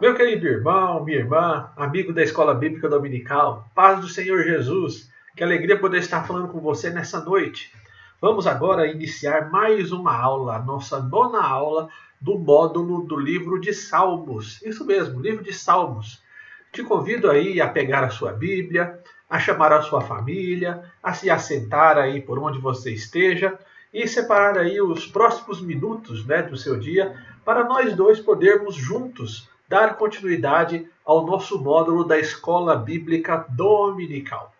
Meu querido irmão, minha irmã, amigo da Escola Bíblica Dominical, paz do Senhor Jesus, que alegria poder estar falando com você nessa noite. Vamos agora iniciar mais uma aula, a nossa nona aula do módulo do livro de Salmos. Isso mesmo, livro de Salmos. Te convido aí a pegar a sua Bíblia, a chamar a sua família, a se assentar aí por onde você esteja e separar aí os próximos minutos, do seu dia para nós dois podermos juntos dar continuidade ao nosso módulo da Escola Bíblica Dominical.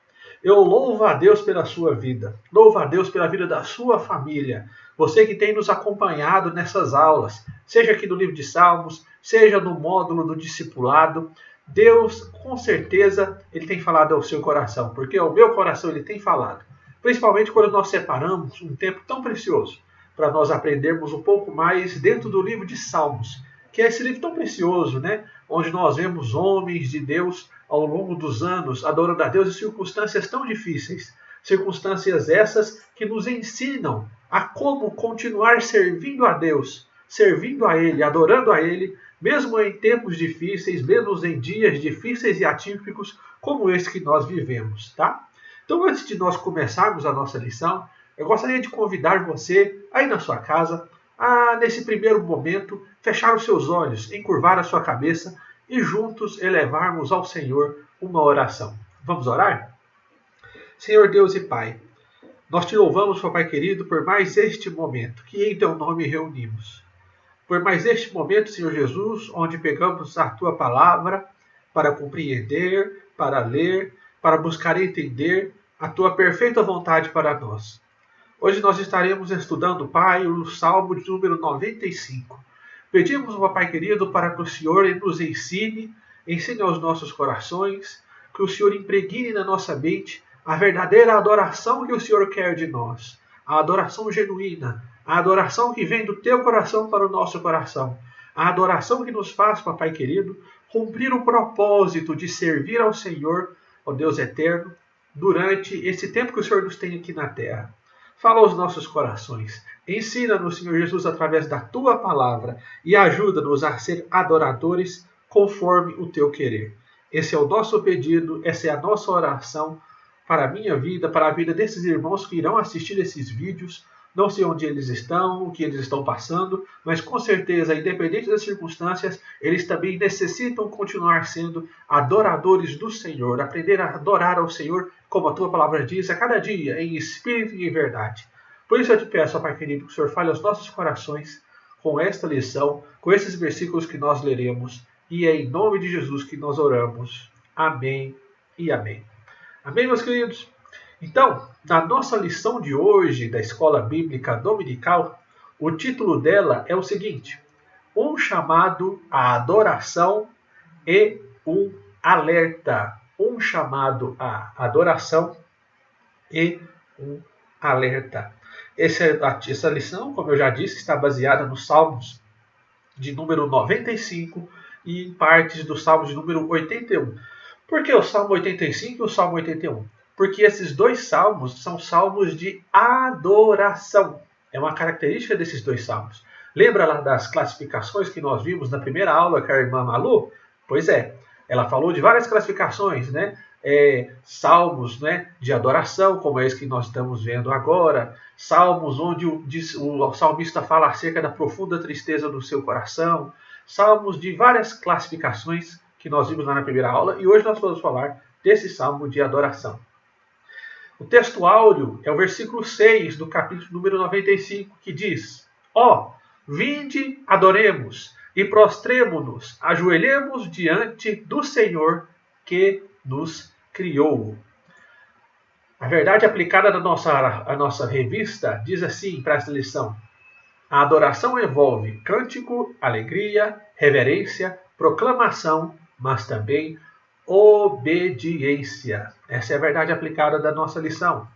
Eu louvo a Deus pela sua vida, louvo a Deus pela vida da sua família. Você que tem nos acompanhado nessas aulas, seja aqui no livro de Salmos, seja no módulo do discipulado, Deus, com certeza, Ele tem falado ao seu coração, porque ao meu coração Ele tem falado. Principalmente quando nós separamos um tempo tão precioso para nós aprendermos um pouco mais dentro do livro de Salmos, que é esse livro tão precioso, onde nós vemos homens de Deus ao longo dos anos adorando a Deus em circunstâncias tão difíceis. Circunstâncias essas que nos ensinam a como continuar servindo a Deus, servindo a Ele, adorando a Ele, mesmo em tempos difíceis, mesmo em dias difíceis e atípicos como esse que nós vivemos, tá? Então, antes de nós começarmos a nossa lição, eu gostaria de convidar você, aí na sua casa, a, nesse primeiro momento, fechar os seus olhos, encurvar a sua cabeça e juntos elevarmos ao Senhor uma oração. Vamos orar? Senhor Deus e Pai, nós te louvamos, Pai querido, por mais este momento que em teu nome reunimos. Por mais este momento, Senhor Jesus, onde pegamos a tua palavra para compreender, para ler, para buscar entender a tua perfeita vontade para nós. Hoje nós estaremos estudando, Pai, o Salmo de número 95. Pedimos, Pai querido, para que o Senhor nos ensine aos nossos corações, que o Senhor impregne na nossa mente a verdadeira adoração que o Senhor quer de nós, a adoração genuína, a adoração que vem do teu coração para o nosso coração, a adoração que nos faz, Pai querido, cumprir o propósito de servir ao Senhor, ó Deus eterno, durante esse tempo que o Senhor nos tem aqui na terra. Fala aos nossos corações. Ensina-nos, Senhor Jesus, através da tua palavra e ajuda-nos a ser adoradores conforme o teu querer. Esse é o nosso pedido, essa é a nossa oração para a minha vida, para a vida desses irmãos que irão assistir esses vídeos. Não sei onde eles estão, o que eles estão passando, mas com certeza, independente das circunstâncias, eles também necessitam continuar sendo adoradores do Senhor, aprender a adorar ao Senhor, como a tua palavra diz, a cada dia, em espírito e em verdade. Por isso eu te peço, Pai querido, que o Senhor fale aos nossos corações com esta lição, com esses versículos que nós leremos, e é em nome de Jesus que nós oramos. Amém e amém. Amém, meus queridos? Então, na nossa lição de hoje da Escola Bíblica Dominical, o título dela é o seguinte: um chamado à adoração e um alerta. Um chamado à adoração e um alerta. Essa lição, como eu já disse, está baseada nos Salmos de número 95 e em partes dos Salmos de número 81. Por que o Salmo 85 e o Salmo 81? Porque esses dois salmos são salmos de adoração. É uma característica desses dois salmos. Lembra lá das classificações que nós vimos na primeira aula com a irmã Malu? Pois é, ela falou de várias classificações, salmos, de adoração, como é esse que nós estamos vendo agora. Salmos onde o salmista fala acerca da profunda tristeza do seu coração. Salmos de várias classificações que nós vimos lá na primeira aula. E hoje nós vamos falar desse salmo de adoração. O texto áureo é o versículo 6 do capítulo número 95, que diz: vinde, adoremos, e prostremo-nos, ajoelhemos diante do Senhor que nos criou. A verdade aplicada à nossa revista diz assim para esta lição: a adoração envolve cântico, alegria, reverência, proclamação, mas também obediência. Essa é a verdade aplicada da nossa lição.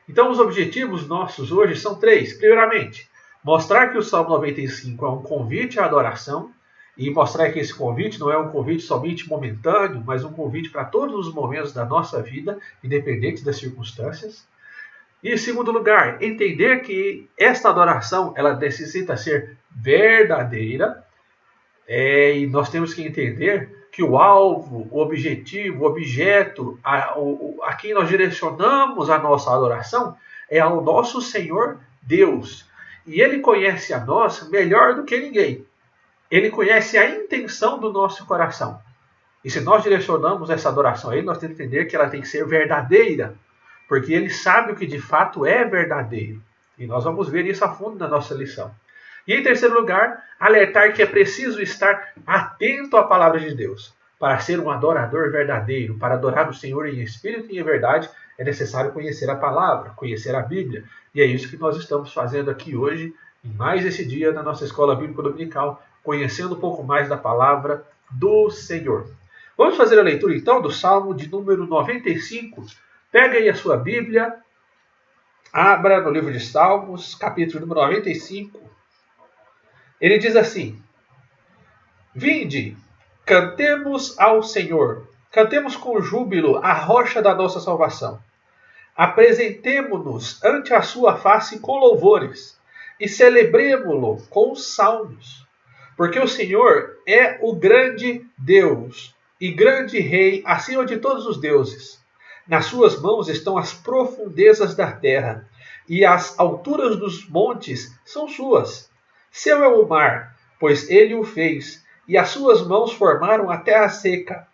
Então, os objetivos nossos hoje são três. Primeiramente, mostrar que o Salmo 95 é um convite à adoração e mostrar que esse convite não é um convite somente momentâneo, mas um convite para todos os momentos da nossa vida, independente das circunstâncias. E, em segundo lugar, entender que esta adoração ela necessita ser verdadeira, E nós temos que entender que o alvo, o objetivo, o objeto a quem nós direcionamos a nossa adoração é ao nosso Senhor Deus. E Ele conhece a nós melhor do que ninguém. Ele conhece a intenção do nosso coração. E se nós direcionamos essa adoração a Ele, nós temos que entender que ela tem que ser verdadeira, porque Ele sabe o que de fato é verdadeiro. E nós vamos ver isso a fundo na nossa lição. E em terceiro lugar, alertar que é preciso estar atento à palavra de Deus. Para ser um adorador verdadeiro, para adorar o Senhor em espírito e em verdade, é necessário conhecer a palavra, conhecer a Bíblia. E é isso que nós estamos fazendo aqui hoje, em mais esse dia na nossa Escola Bíblica Dominical, conhecendo um pouco mais da palavra do Senhor. Vamos fazer a leitura então do Salmo de número 95. Pega aí a sua Bíblia, abra no livro de Salmos, capítulo número 95. Ele diz assim: Vinde, cantemos ao Senhor, cantemos com júbilo a rocha da nossa salvação. Apresentemo-nos ante a sua face com louvores e celebremo-lo com salmos. Porque o Senhor é o grande Deus e grande Rei acima de todos os deuses. Nas suas mãos estão as profundezas da terra, e as alturas dos montes são suas. Seu é o mar, pois ele o fez, e as suas mãos formaram a terra seca.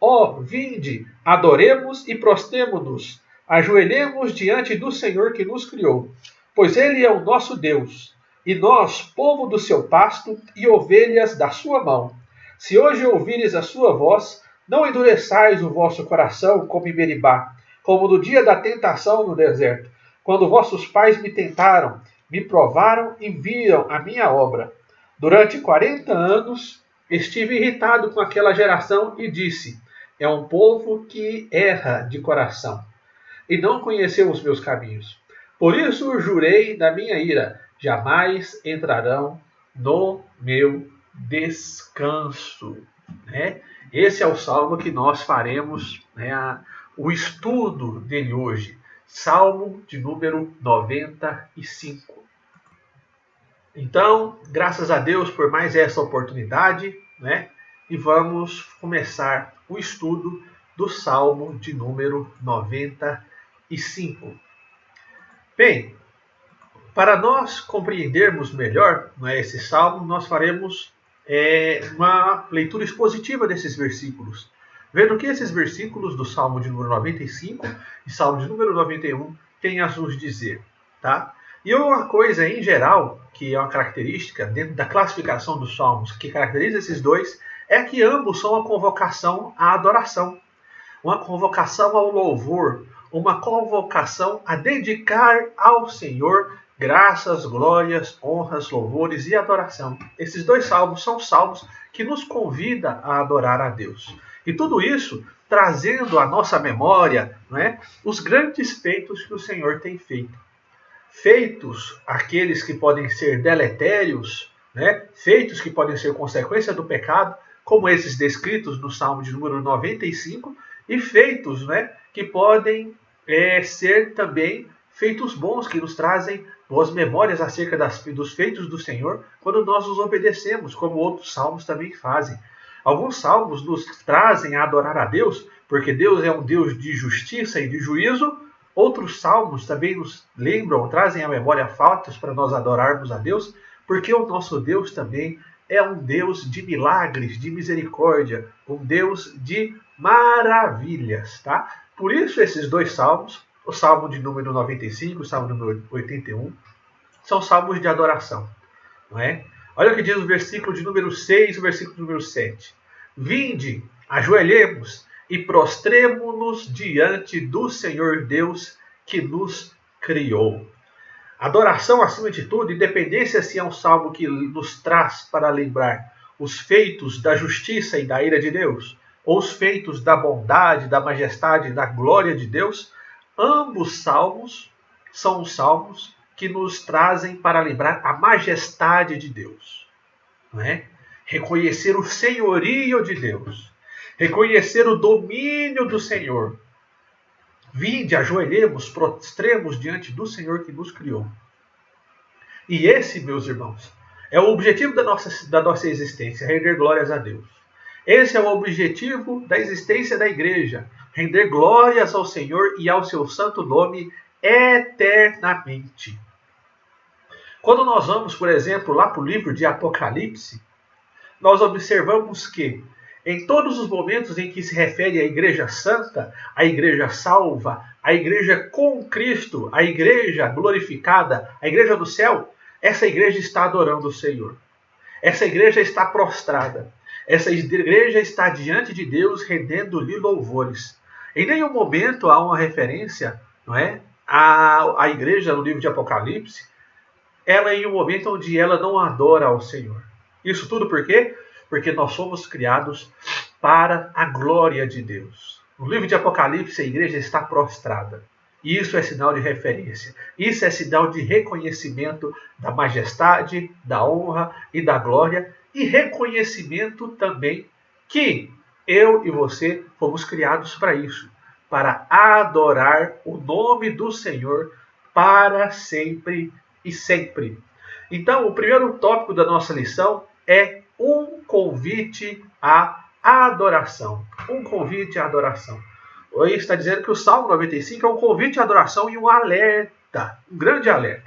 Ó, vinde, adoremos e prostemo-nos, ajoelhemos diante do Senhor que nos criou, pois ele é o nosso Deus, e nós, povo do seu pasto e ovelhas da sua mão. Se hoje ouvires a sua voz, não endureçais o vosso coração como em Meribá, como no dia da tentação no deserto, quando vossos pais me tentaram, me provaram e viram a minha obra. Durante 40 anos estive irritado com aquela geração e disse: é um povo que erra de coração e não conheceu os meus caminhos. Por isso jurei na minha ira: jamais entrarão no meu descanso. Esse é o salmo que nós faremos o estudo dele hoje. Salmo de número 95. Então, graças a Deus por mais essa oportunidade, e vamos começar o estudo do Salmo de número 95. Bem, para nós compreendermos melhor esse salmo, nós faremos uma leitura expositiva desses versículos, vendo que esses versículos do Salmo de número 95 e Salmo de número 91 têm a nos dizer, tá? E uma coisa em geral, que é uma característica dentro da classificação dos salmos, que caracteriza esses dois, é que ambos são uma convocação à adoração, uma convocação ao louvor, uma convocação a dedicar ao Senhor graças, glórias, honras, louvores e adoração. Esses dois salmos são salmos que nos convidam a adorar a Deus. E tudo isso trazendo à nossa memória os grandes feitos que o Senhor tem feito. Feitos aqueles que podem ser deletérios, feitos que podem ser consequência do pecado, como esses descritos no Salmo de número 95, e feitos que podem ser também feitos bons, que nos trazem boas memórias acerca dos feitos do Senhor, quando nós os obedecemos, como outros salmos também fazem. Alguns salmos nos trazem a adorar a Deus, porque Deus é um Deus de justiça e de juízo. Outros salmos também nos lembram, trazem à memória fatos para nós adorarmos a Deus, porque o nosso Deus também é um Deus de milagres, de misericórdia, um Deus de maravilhas, tá? Por isso esses dois salmos, o Salmo de número 95 e o Salmo de número 81, são salmos de adoração, não é? Olha o que diz o versículo de número 6 e o versículo de número 7. Vinde, ajoelhemos e prostremo-nos diante do Senhor Deus que nos criou. Adoração acima de tudo, independência se é um salmo que nos traz para lembrar os feitos da justiça e da ira de Deus, ou os feitos da bondade, da majestade, da glória de Deus, ambos salmos são os salmos que nos trazem para lembrar a majestade de Deus. Reconhecer o senhorio de Deus, reconhecer o domínio do Senhor. Vinde, ajoelhemos, prostremos diante do Senhor que nos criou. E esse, meus irmãos, É o objetivo da nossa existência, render glórias a Deus. Esse é o objetivo da existência da igreja, render glórias ao Senhor e ao seu santo nome eternamente. Quando nós vamos, por exemplo, lá para o livro de Apocalipse, nós observamos que em todos os momentos em que se refere à igreja santa, à igreja salva, à igreja com Cristo, à igreja glorificada, à igreja do céu, essa igreja está adorando o Senhor. Essa igreja está prostrada. Essa igreja está diante de Deus, rendendo-lhe louvores. Em nenhum momento há uma referência, não é, à igreja no livro de Apocalipse, ela em um momento onde ela não adora ao Senhor. Isso tudo por quê? Porque nós somos criados para a glória de Deus. No livro de Apocalipse, a igreja está prostrada. E isso é sinal de referência. Isso é sinal de reconhecimento da majestade, da honra e da glória. E reconhecimento também que eu e você fomos criados para isso. Para adorar o nome do Senhor para sempre e sempre. Então, o primeiro tópico da nossa lição é um convite à adoração. Um convite à adoração. Hoje está dizendo que o Salmo 95 é um convite à adoração e um alerta, um grande alerta,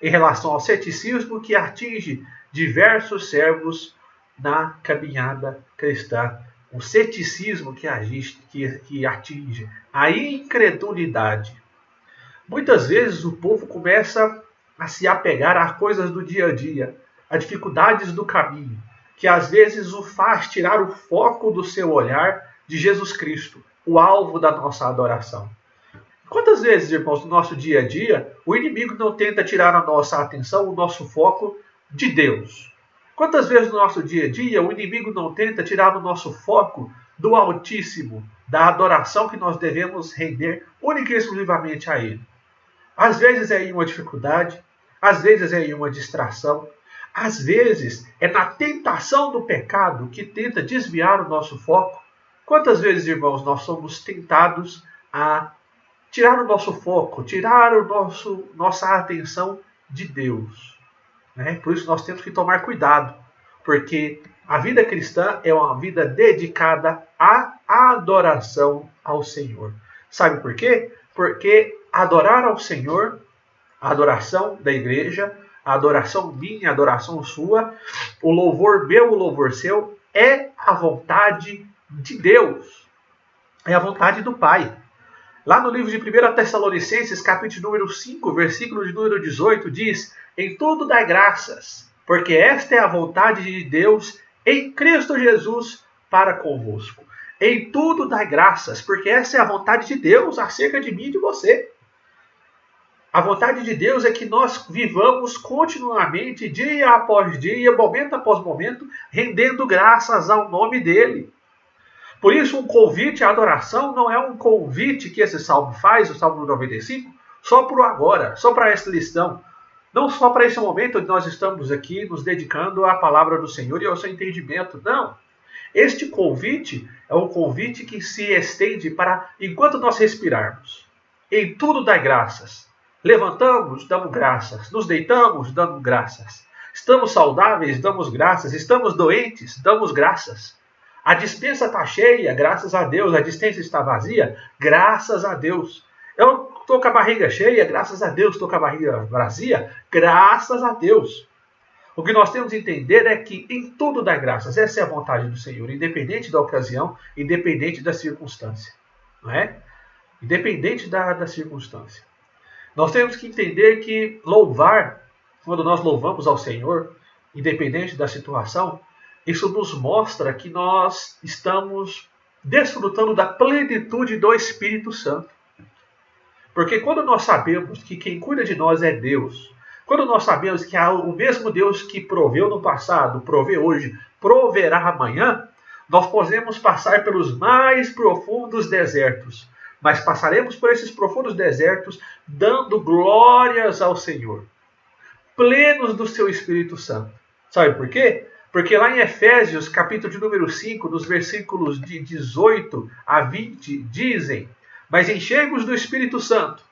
em relação ao ceticismo que atinge diversos servos na caminhada cristã. O ceticismo que atinge a incredulidade. Muitas vezes o povo começa a se apegar a coisas do dia a dia, a dificuldades do caminho, que às vezes o faz tirar o foco do seu olhar de Jesus Cristo, o alvo da nossa adoração. Quantas vezes, irmãos, no nosso dia a dia, o inimigo não tenta tirar a nossa atenção, o nosso foco de Deus? Quantas vezes no nosso dia a dia o inimigo não tenta tirar o nosso foco do Altíssimo, da adoração que nós devemos render única e exclusivamente a Ele? Às vezes é em uma dificuldade, às vezes é em uma distração, às vezes é na tentação do pecado que tenta desviar o nosso foco. Quantas vezes, irmãos, nós somos tentados a tirar o nosso foco, tirar nossa atenção de Deus? Por isso nós temos que tomar cuidado, porque a vida cristã é uma vida dedicada à adoração ao Senhor. Sabe por quê? Porque adorar ao Senhor, a adoração da igreja, a adoração minha, a adoração sua, o louvor meu, o louvor seu, é a vontade de Deus. É a vontade do Pai. Lá no livro de 1 Tessalonicenses, capítulo número 5, versículo de número 18, diz: em tudo dai graças, porque esta é a vontade de Deus em Cristo Jesus para convosco. Em tudo dai graças, porque essa é a vontade de Deus acerca de mim e de você. A vontade de Deus é que nós vivamos continuamente, dia após dia, momento após momento, rendendo graças ao nome dEle. Por isso, um convite à adoração não é um convite que esse salmo faz, o Salmo 95, só por agora, só para esta lição. Não só para esse momento onde nós estamos aqui nos dedicando à palavra do Senhor e ao seu entendimento. Não. Este convite é um convite que se estende para enquanto nós respirarmos. Em tudo dai graças. Levantamos, damos graças. Nos deitamos, damos graças. Estamos saudáveis, damos graças. Estamos doentes, damos graças. A despensa está cheia, graças a Deus. A despensa está vazia, graças a Deus. Eu estou com a barriga cheia, graças a Deus. Estou com a barriga vazia, graças a Deus. O que nós temos que entender é que em tudo dá graças. Essa é a vontade do Senhor, independente da ocasião, independente da circunstância. Não é? Independente da circunstância. Nós temos que entender que louvar, quando nós louvamos ao Senhor, independente da situação, isso nos mostra que nós estamos desfrutando da plenitude do Espírito Santo. Porque quando nós sabemos que quem cuida de nós é Deus, quando nós sabemos que o mesmo Deus que proveu no passado, provê hoje, proverá amanhã, nós podemos passar pelos mais profundos desertos, mas passaremos por esses profundos desertos dando glórias ao Senhor, plenos do seu Espírito Santo. Sabe por quê? Porque lá em Efésios, capítulo de número 5, nos versículos de 18 a 20, dizem: mas enchei-vos do Espírito Santo,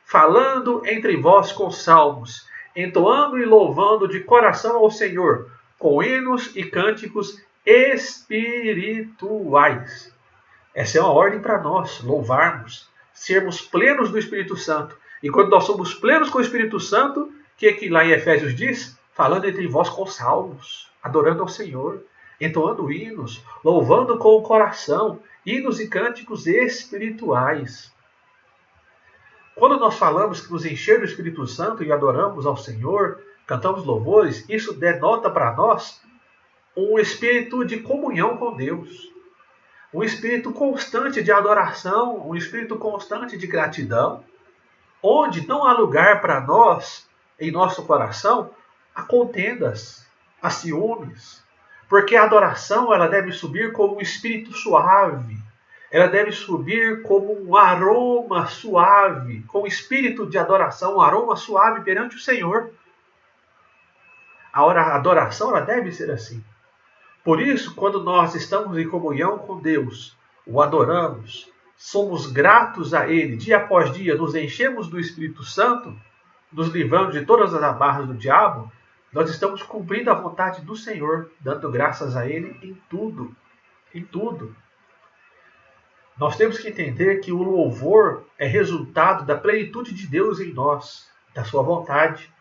falando entre vós com salmos, entoando e louvando de coração ao Senhor, com hinos e cânticos espirituais. Essa é uma ordem para nós, louvarmos, sermos plenos do Espírito Santo. E quando nós somos plenos com o Espírito Santo, o que lá em Efésios diz? Falando entre vós com salmos, adorando ao Senhor, entoando hinos, louvando com o coração, hinos e cânticos espirituais. Quando nós falamos que nos encher do Espírito Santo e adoramos ao Senhor, cantamos louvores, isso denota para nós um espírito de comunhão com Deus, um espírito constante de adoração, um espírito constante de gratidão, onde não há lugar para nós, em nosso coração, a contendas, a ciúmes, porque a adoração ela deve subir como um espírito suave, ela deve subir como um aroma suave, com espírito de adoração, um aroma suave perante o Senhor. A adoração ela deve ser assim. Por isso, quando nós estamos em comunhão com Deus, o adoramos, somos gratos a Ele, dia após dia, nos enchemos do Espírito Santo, nos livrando de todas as amarras do diabo, nós estamos cumprindo a vontade do Senhor, dando graças a Ele em tudo. Em tudo. Nós temos que entender que o louvor é resultado da plenitude de Deus em nós, da sua vontade.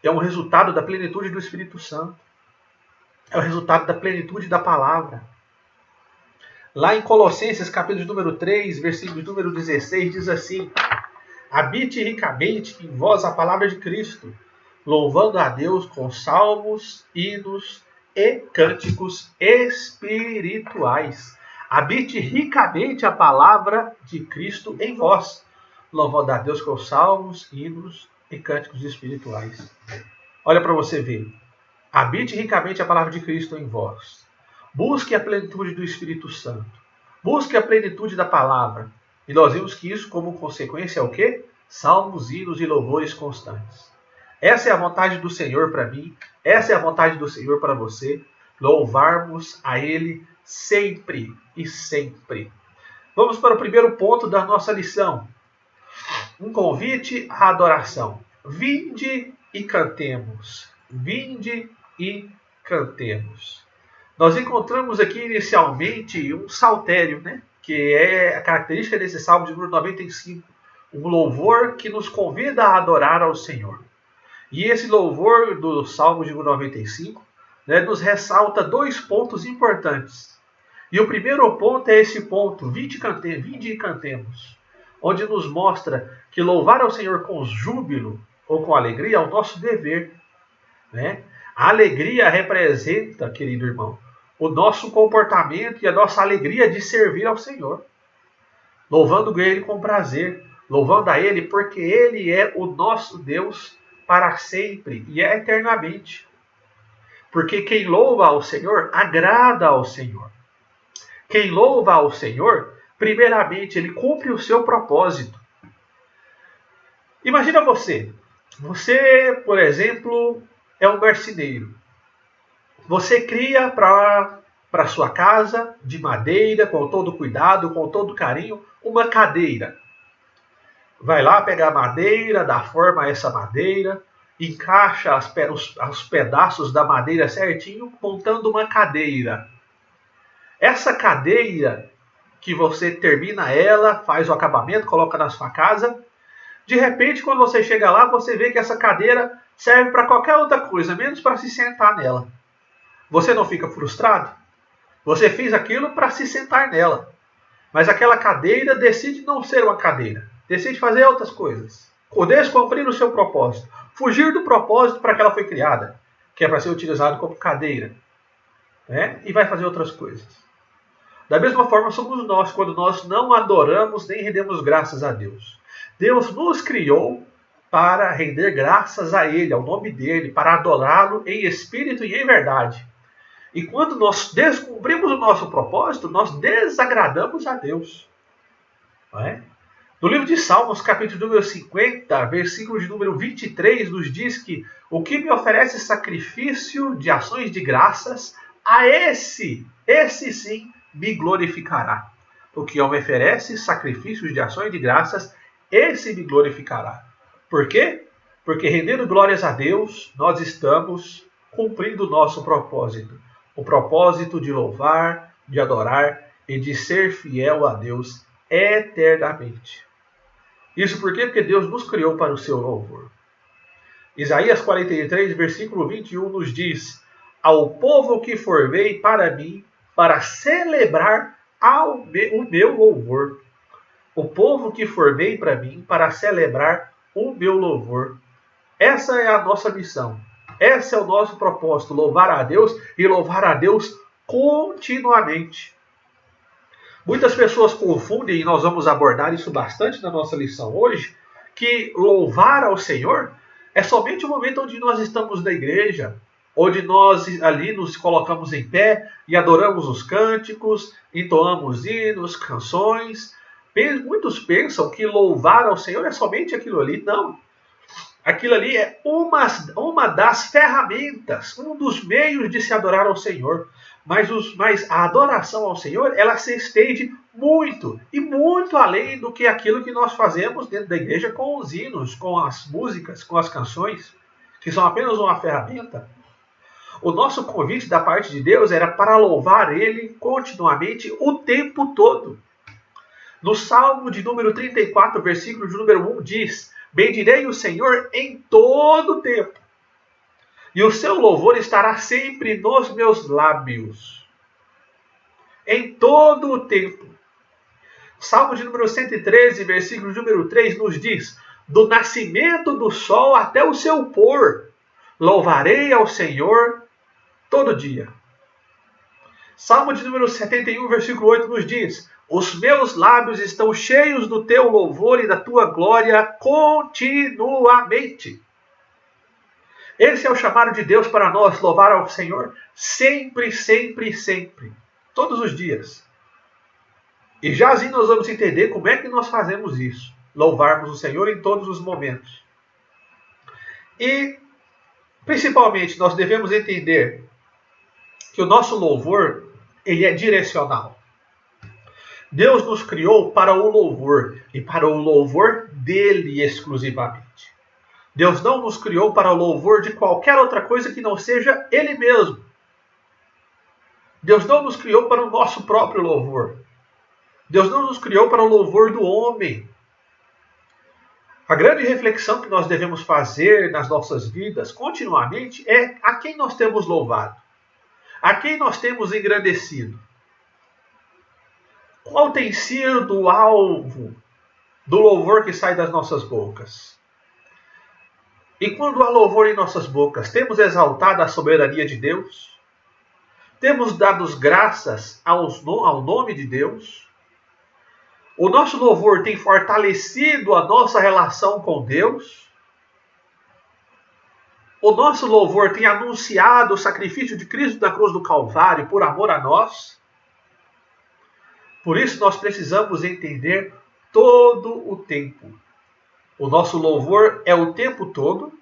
É um resultado da plenitude do Espírito Santo. É o resultado da plenitude da palavra. Lá em Colossenses, capítulo número 3, versículo número 16, diz assim: habite ricamente em vós a palavra de Cristo, louvando a Deus com salmos, hinos e cânticos espirituais. Habite ricamente a palavra de Cristo em vós, louvando a Deus com salmos, hinos e cânticos espirituais. Olha para você ver. Habite ricamente a palavra de Cristo em vós. Busque a plenitude do Espírito Santo. Busque a plenitude da palavra. E nós vimos que isso, como consequência, é o quê? Salmos, hinos e louvores constantes. Essa é a vontade do Senhor para mim. Essa é a vontade do Senhor para você. Louvarmos a Ele sempre e sempre. Vamos para o primeiro ponto da nossa lição. Um convite à adoração. Vinde e cantemos. Vinde e cantemos. Nós encontramos aqui inicialmente um saltério, né? Que é a característica desse salmo de número 95. Um louvor que nos convida a adorar ao Senhor. E esse louvor do salmo de número 95, né, nos ressalta dois pontos importantes. E o primeiro ponto é esse ponto, vinde e cantemos, onde nos mostra que louvar ao Senhor com júbilo ou com alegria é o nosso dever. Né? A alegria representa, querido irmão, o nosso comportamento e a nossa alegria de servir ao Senhor. Louvando Ele com prazer, louvando a Ele porque Ele é o nosso Deus para sempre e é eternamente. Porque quem louva ao Senhor, agrada ao Senhor. Quem louva ao Senhor, primeiramente, ele cumpre o seu propósito. Imagina você. Você, por exemplo, é um marceneiro. Você cria para sua casa, de madeira, com todo cuidado, com todo carinho, uma cadeira. Vai lá pegar a madeira, dá forma a essa madeira, encaixa os pedaços da madeira certinho, montando uma cadeira. Essa cadeira, que você termina ela, faz o acabamento, coloca na sua casa, de repente, quando você chega lá, você vê que essa cadeira serve para qualquer outra coisa, menos para se sentar nela. Você não fica frustrado? Você fez aquilo para se sentar nela. Mas aquela cadeira decide não ser uma cadeira. Decide fazer outras coisas. Descumprir o seu propósito. Fugir do propósito para que ela foi criada. Que é para ser utilizado como cadeira. Né? E vai fazer outras coisas. Da mesma forma somos nós, quando nós não adoramos nem rendemos graças a Deus. Deus nos criou para render graças a Ele, ao nome dEle, para adorá-lo em espírito e em verdade. E quando nós descumprimos o nosso propósito, nós desagradamos a Deus. Não é? No livro de Salmos, capítulo número 50, versículo de número 23, nos diz que o que me oferece sacrifício de ações de graças, a esse sim, me glorificará. O que me oferece sacrifícios de ações de graças, esse me glorificará. Por quê? Porque rendendo glórias a Deus, nós estamos cumprindo o nosso propósito. O propósito de louvar, de adorar e de ser fiel a Deus eternamente. Isso por quê? Porque Deus nos criou para o seu louvor. Isaías 43, versículo 21 nos diz: ao povo que formei para mim, para celebrar o meu louvor. O povo que formei para mim, para celebrar o meu louvor. Essa é a nossa missão. Esse é o nosso propósito, louvar a Deus e louvar a Deus continuamente. Muitas pessoas confundem, e nós vamos abordar isso bastante na nossa lição hoje, que louvar ao Senhor é somente o momento onde nós estamos na igreja, onde nós ali nos colocamos em pé e adoramos os cânticos, entoamos hinos, canções. Muitos pensam que louvar ao Senhor é somente aquilo ali. Não. Aquilo ali é uma das ferramentas, um dos meios de se adorar ao Senhor. Mas a adoração ao Senhor, ela se estende muito, e muito além do que aquilo que nós fazemos dentro da igreja com os hinos, com as músicas, com as canções, que são apenas uma ferramenta. O nosso convite da parte de Deus era para louvar Ele continuamente o tempo todo. No Salmo de número 34, versículo de número 1, diz: bendirei o Senhor em todo o tempo, e o seu louvor estará sempre nos meus lábios. Em todo o tempo. Salmo de número 113, versículo de número 3, nos diz: do nascimento do sol até o seu pôr, louvarei ao Senhor todo dia. Salmo de número 71, versículo 8 nos diz: os meus lábios estão cheios do teu louvor e da tua glória continuamente. Esse é o chamado de Deus para nós, louvar ao Senhor sempre, sempre, sempre. Todos os dias. E já assim nós vamos entender como é que nós fazemos isso. Louvarmos o Senhor em todos os momentos. E, principalmente, nós devemos entender que o nosso louvor, ele é direcional. Deus nos criou para o louvor, e para o louvor dele exclusivamente. Deus não nos criou para o louvor de qualquer outra coisa que não seja Ele mesmo. Deus não nos criou para o nosso próprio louvor. Deus não nos criou para o louvor do homem. A grande reflexão que nós devemos fazer nas nossas vidas continuamente é a quem nós temos louvado, a quem nós temos engrandecido. Qual tem sido o alvo do louvor que sai das nossas bocas? E quando há louvor em nossas bocas, temos exaltado a soberania de Deus? Temos dado graças ao nome de Deus? O nosso louvor tem fortalecido a nossa relação com Deus? O nosso louvor tem anunciado o sacrifício de Cristo na cruz do Calvário por amor a nós? Por isso nós precisamos entender todo o tempo. O nosso louvor é o tempo todo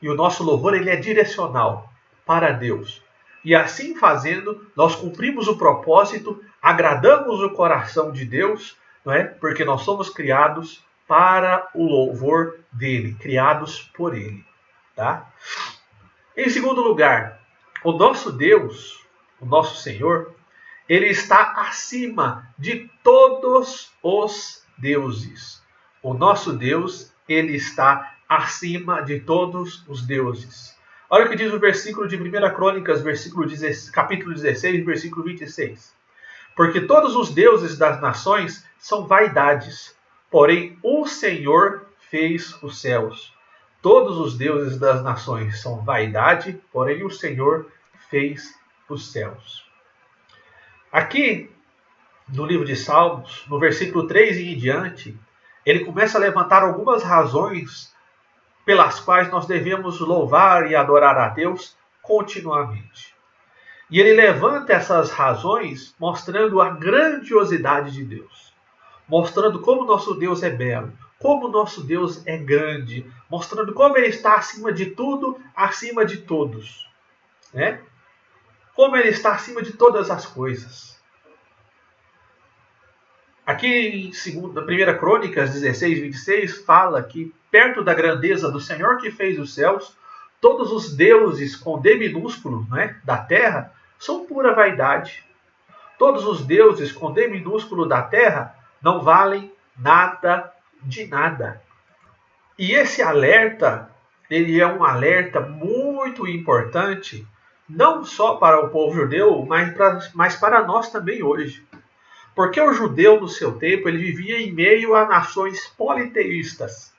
e o nosso louvor ele é direcional para Deus. E assim fazendo, nós cumprimos o propósito, agradamos o coração de Deus, não é? Porque nós somos criados para o louvor dele, criados por ele. Tá? Em segundo lugar, o nosso Deus, o nosso Senhor, ele está acima de todos os deuses. O nosso Deus, ele está acima de todos os deuses. Olha o que diz o versículo de 1 Crônicas, capítulo 16, versículo 26. Porque todos os deuses das nações são vaidades, porém o Senhor fez os céus. Todos os deuses das nações são vaidade, porém o Senhor fez os céus. Aqui, no livro de Salmos, no versículo 3 e em diante, ele começa a levantar algumas razões pelas quais nós devemos louvar e adorar a Deus continuamente. E ele levanta essas razões mostrando a grandiosidade de Deus, mostrando como nosso Deus é belo, como nosso Deus é grande, mostrando como ele está acima de tudo, acima de todos, né? Como ele está acima de todas as coisas. Aqui em 1 Crônicas 16, 26, fala que perto da grandeza do Senhor que fez os céus, todos os deuses com D minúsculo, né, da terra são pura vaidade. Todos os deuses com D minúsculo da terra não valem nada de nada. E esse alerta, ele é um alerta muito importante, não só para o povo judeu, mas para nós também hoje. Porque o judeu, no seu tempo, ele vivia em meio a nações politeístas.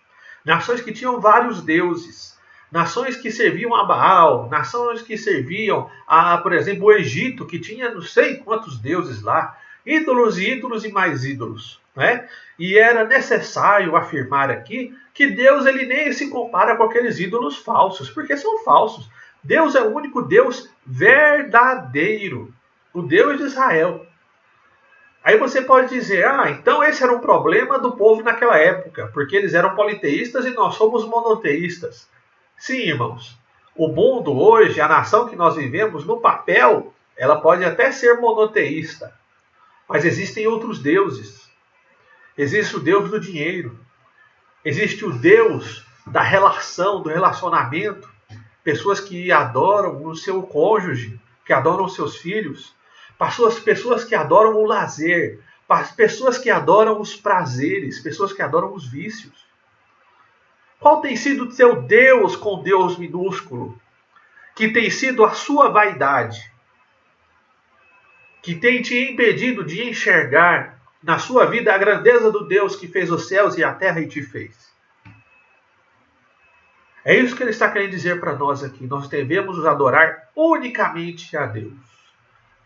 Nações que tinham vários deuses. Nações que serviam a Baal. Nações que serviam a, por exemplo, o Egito, que tinha não sei quantos deuses lá. Ídolos e ídolos e mais ídolos. Né? E era necessário afirmar aqui que Deus ele nem se compara com aqueles ídolos falsos, porque são falsos. Deus é o único Deus verdadeiro, o Deus de Israel. Aí você pode dizer, então esse era um problema do povo naquela época, porque eles eram politeístas e nós somos monoteístas. Sim, irmãos, o mundo hoje, a nação que nós vivemos, no papel, ela pode até ser monoteísta, mas existem outros deuses. Existe o Deus do dinheiro, existe o Deus da relação, do relacionamento, pessoas que adoram o seu cônjuge, que adoram os seus filhos, pessoas que adoram o lazer, pessoas que adoram os prazeres, pessoas que adoram os vícios. Qual tem sido o seu Deus com Deus minúsculo? Que tem sido a sua vaidade? Que tem te impedido de enxergar na sua vida a grandeza do Deus que fez os céus e a terra e te fez? É isso que ele está querendo dizer para nós aqui. Nós devemos adorar unicamente a Deus.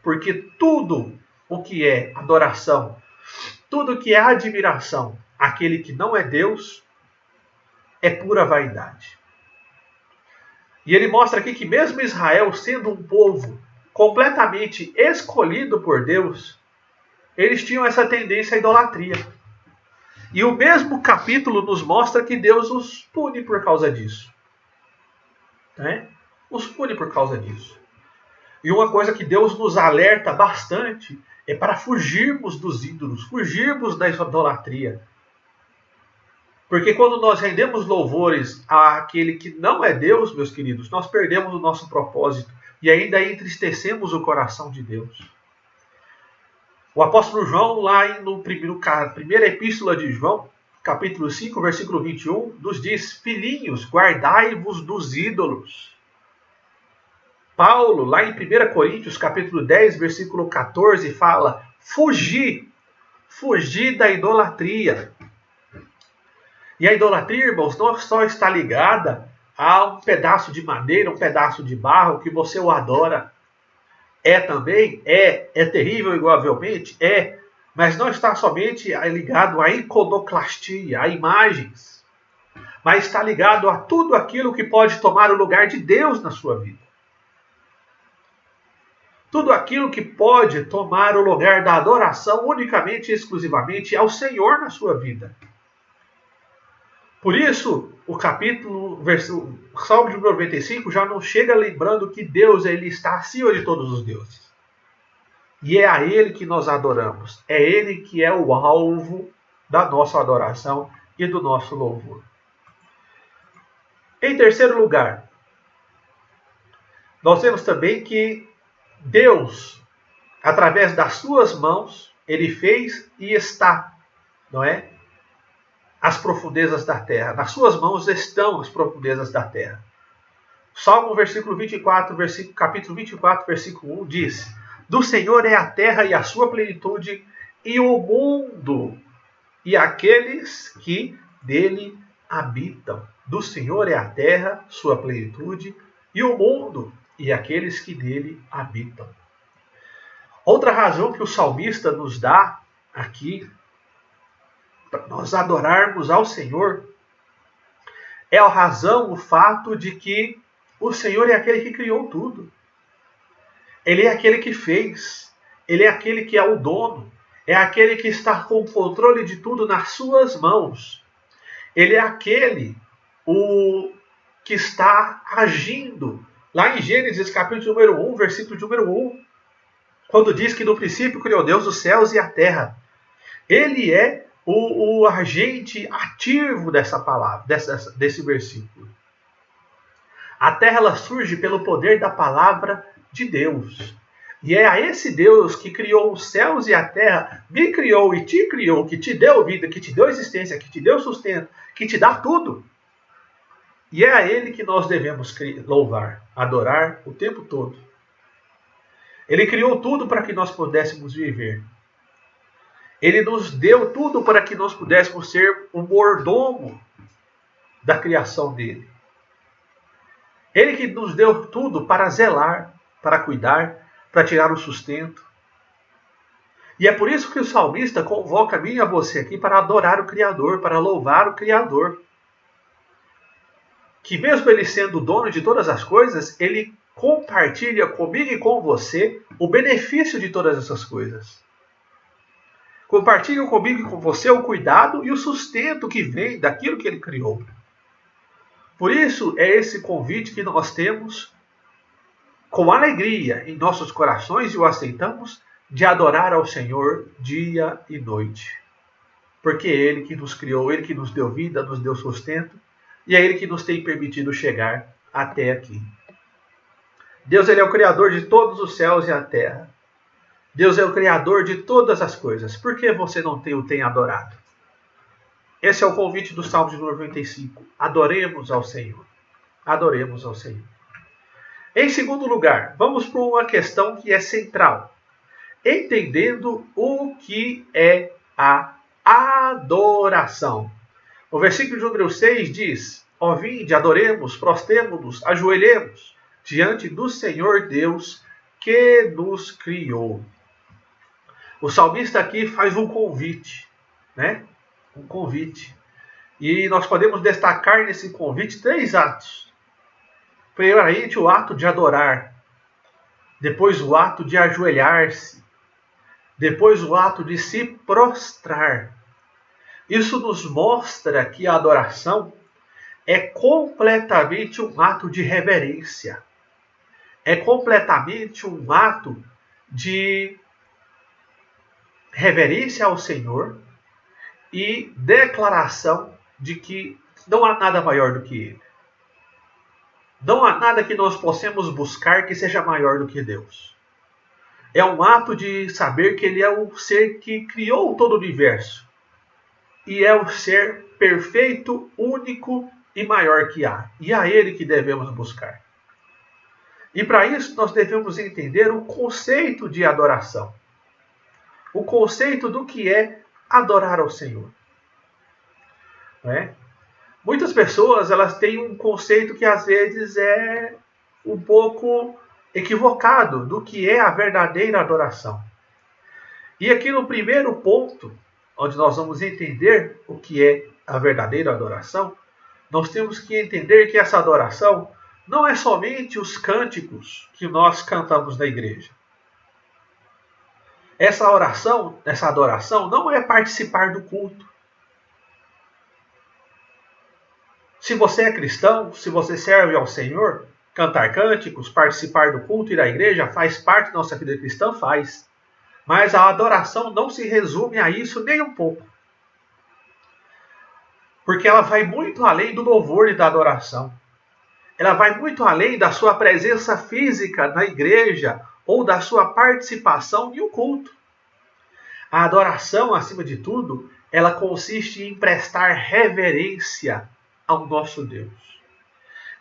Porque tudo o que é adoração, tudo o que é admiração, aquele que não é Deus, é pura vaidade. E ele mostra aqui que mesmo Israel, sendo um povo completamente escolhido por Deus, eles tinham essa tendência à idolatria. E o mesmo capítulo nos mostra que Deus os pune por causa disso. Né? Os pune por causa disso. E uma coisa que Deus nos alerta bastante é para fugirmos dos ídolos, fugirmos da idolatria. Porque quando nós rendemos louvores àquele que não é Deus, meus queridos, nós perdemos o nosso propósito e ainda entristecemos o coração de Deus. O apóstolo João, lá no primeira epístola de João, capítulo 5, versículo 21, nos diz: filhinhos, guardai-vos dos ídolos. Paulo, lá em 1 Coríntios, capítulo 10, versículo 14, fala: fugir da idolatria. E a idolatria, irmãos, não só está ligada a um pedaço de madeira, um pedaço de barro que você o adora. É também, é terrível igualmente, mas não está somente ligado à iconoclastia, a imagens, mas está ligado a tudo aquilo que pode tomar o lugar de Deus na sua vida. Tudo aquilo que pode tomar o lugar da adoração unicamente e exclusivamente ao Senhor na sua vida. Por isso, o Salmo de 95 já não chega lembrando que Deus ele está acima de todos os deuses. E é a Ele que nós adoramos. É Ele que é o alvo da nossa adoração e do nosso louvor. Em terceiro lugar, nós vemos também que Deus, através das suas mãos, Ele fez e está, não é? As profundezas da terra. Nas suas mãos estão as profundezas da terra. Salmo capítulo 24, versículo 1 diz: do Senhor é a terra e a sua plenitude, e o mundo, e aqueles que dele habitam. Do Senhor é a terra, sua plenitude, e o mundo, e aqueles que nele habitam. Outra razão que o salmista nos dá aqui, para nós adorarmos ao Senhor, é a razão, o fato de que o Senhor é aquele que criou tudo. Ele é aquele que fez. Ele é aquele que é o dono. É aquele que está com o controle de tudo nas suas mãos. Ele é aquele que está agindo. Lá em Gênesis capítulo número 1, versículo número 1, quando diz que no princípio criou Deus os céus e a terra. Ele é o agente ativo dessa palavra, desse versículo. A terra ela surge pelo poder da palavra de Deus. E é a esse Deus que criou os céus e a terra, me criou e te criou, que te deu vida, que te deu existência, que te deu sustento, que te dá tudo. E é a Ele que nós devemos louvar, adorar o tempo todo. Ele criou tudo para que nós pudéssemos viver. Ele nos deu tudo para que nós pudéssemos ser o mordomo da criação dele. Ele que nos deu tudo para zelar, para cuidar, para tirar o sustento. E é por isso que o salmista convoca a mim e a você aqui para adorar o Criador, para louvar o Criador. Que mesmo ele sendo o dono de todas as coisas, ele compartilha comigo e com você o benefício de todas essas coisas. Compartilha comigo e com você o cuidado e o sustento que vem daquilo que ele criou. Por isso é esse convite que nós temos com alegria em nossos corações e o aceitamos de adorar ao Senhor dia e noite. Porque é Ele que nos criou, Ele que nos deu vida, nos deu sustento e é Ele que nos tem permitido chegar até aqui. Deus ele é o Criador de todos os céus e a terra. Deus é o Criador de todas as coisas. Por que você não o tem adorado? Esse é o convite do Salmo de 95. Adoremos ao Senhor. Adoremos ao Senhor. Em segundo lugar, vamos para uma questão que é central. Entendendo o que é a adoração. O versículo de número 6 diz: Ó vinde, adoremos, prostremo-nos, ajoelhemos diante do Senhor Deus que nos criou. O salmista aqui faz um convite, né? Um convite. E nós podemos destacar nesse convite 3 atos. Primeiramente, o ato de adorar. Depois, o ato de ajoelhar-se. Depois, o ato de se prostrar. Isso nos mostra que a adoração é completamente um ato de reverência. É completamente um ato de reverência ao Senhor e declaração de que não há nada maior do que Ele. Não há nada que nós possamos buscar que seja maior do que Deus. É um ato de saber que Ele é o ser que criou todo o universo. E é o ser perfeito, único e maior que há. E é a Ele que devemos buscar. E para isso nós devemos entender o conceito de adoração. O conceito do que é adorar ao Senhor. Não é? Muitas pessoas elas têm um conceito que às vezes é um pouco equivocado do que é a verdadeira adoração. E aqui no primeiro ponto, onde nós vamos entender o que é a verdadeira adoração, nós temos que entender que essa adoração não é somente os cânticos que nós cantamos na igreja. Essa adoração não é participar do culto. Se você é cristão, se você serve ao Senhor, cantar cânticos, participar do culto e da igreja faz parte da nossa vida cristã, faz. Mas a adoração não se resume a isso nem um pouco. Porque ela vai muito além do louvor e da adoração. Ela vai muito além da sua presença física na igreja ou da sua participação em um culto. A adoração, acima de tudo, ela consiste em prestar reverência ao nosso Deus.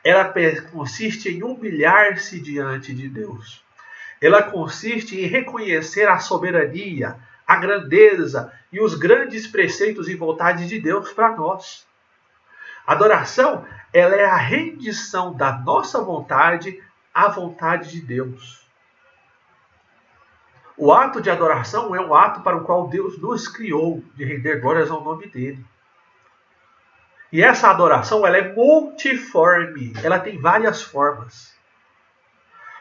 Ela consiste em humilhar-se diante de Deus. Ela consiste em reconhecer a soberania, a grandeza e os grandes preceitos e vontades de Deus para nós. A adoração, ela é a rendição da nossa vontade à vontade de Deus. O ato de adoração é um ato para o qual Deus nos criou, de render glórias ao nome dele. E essa adoração ela é multiforme, ela tem várias formas.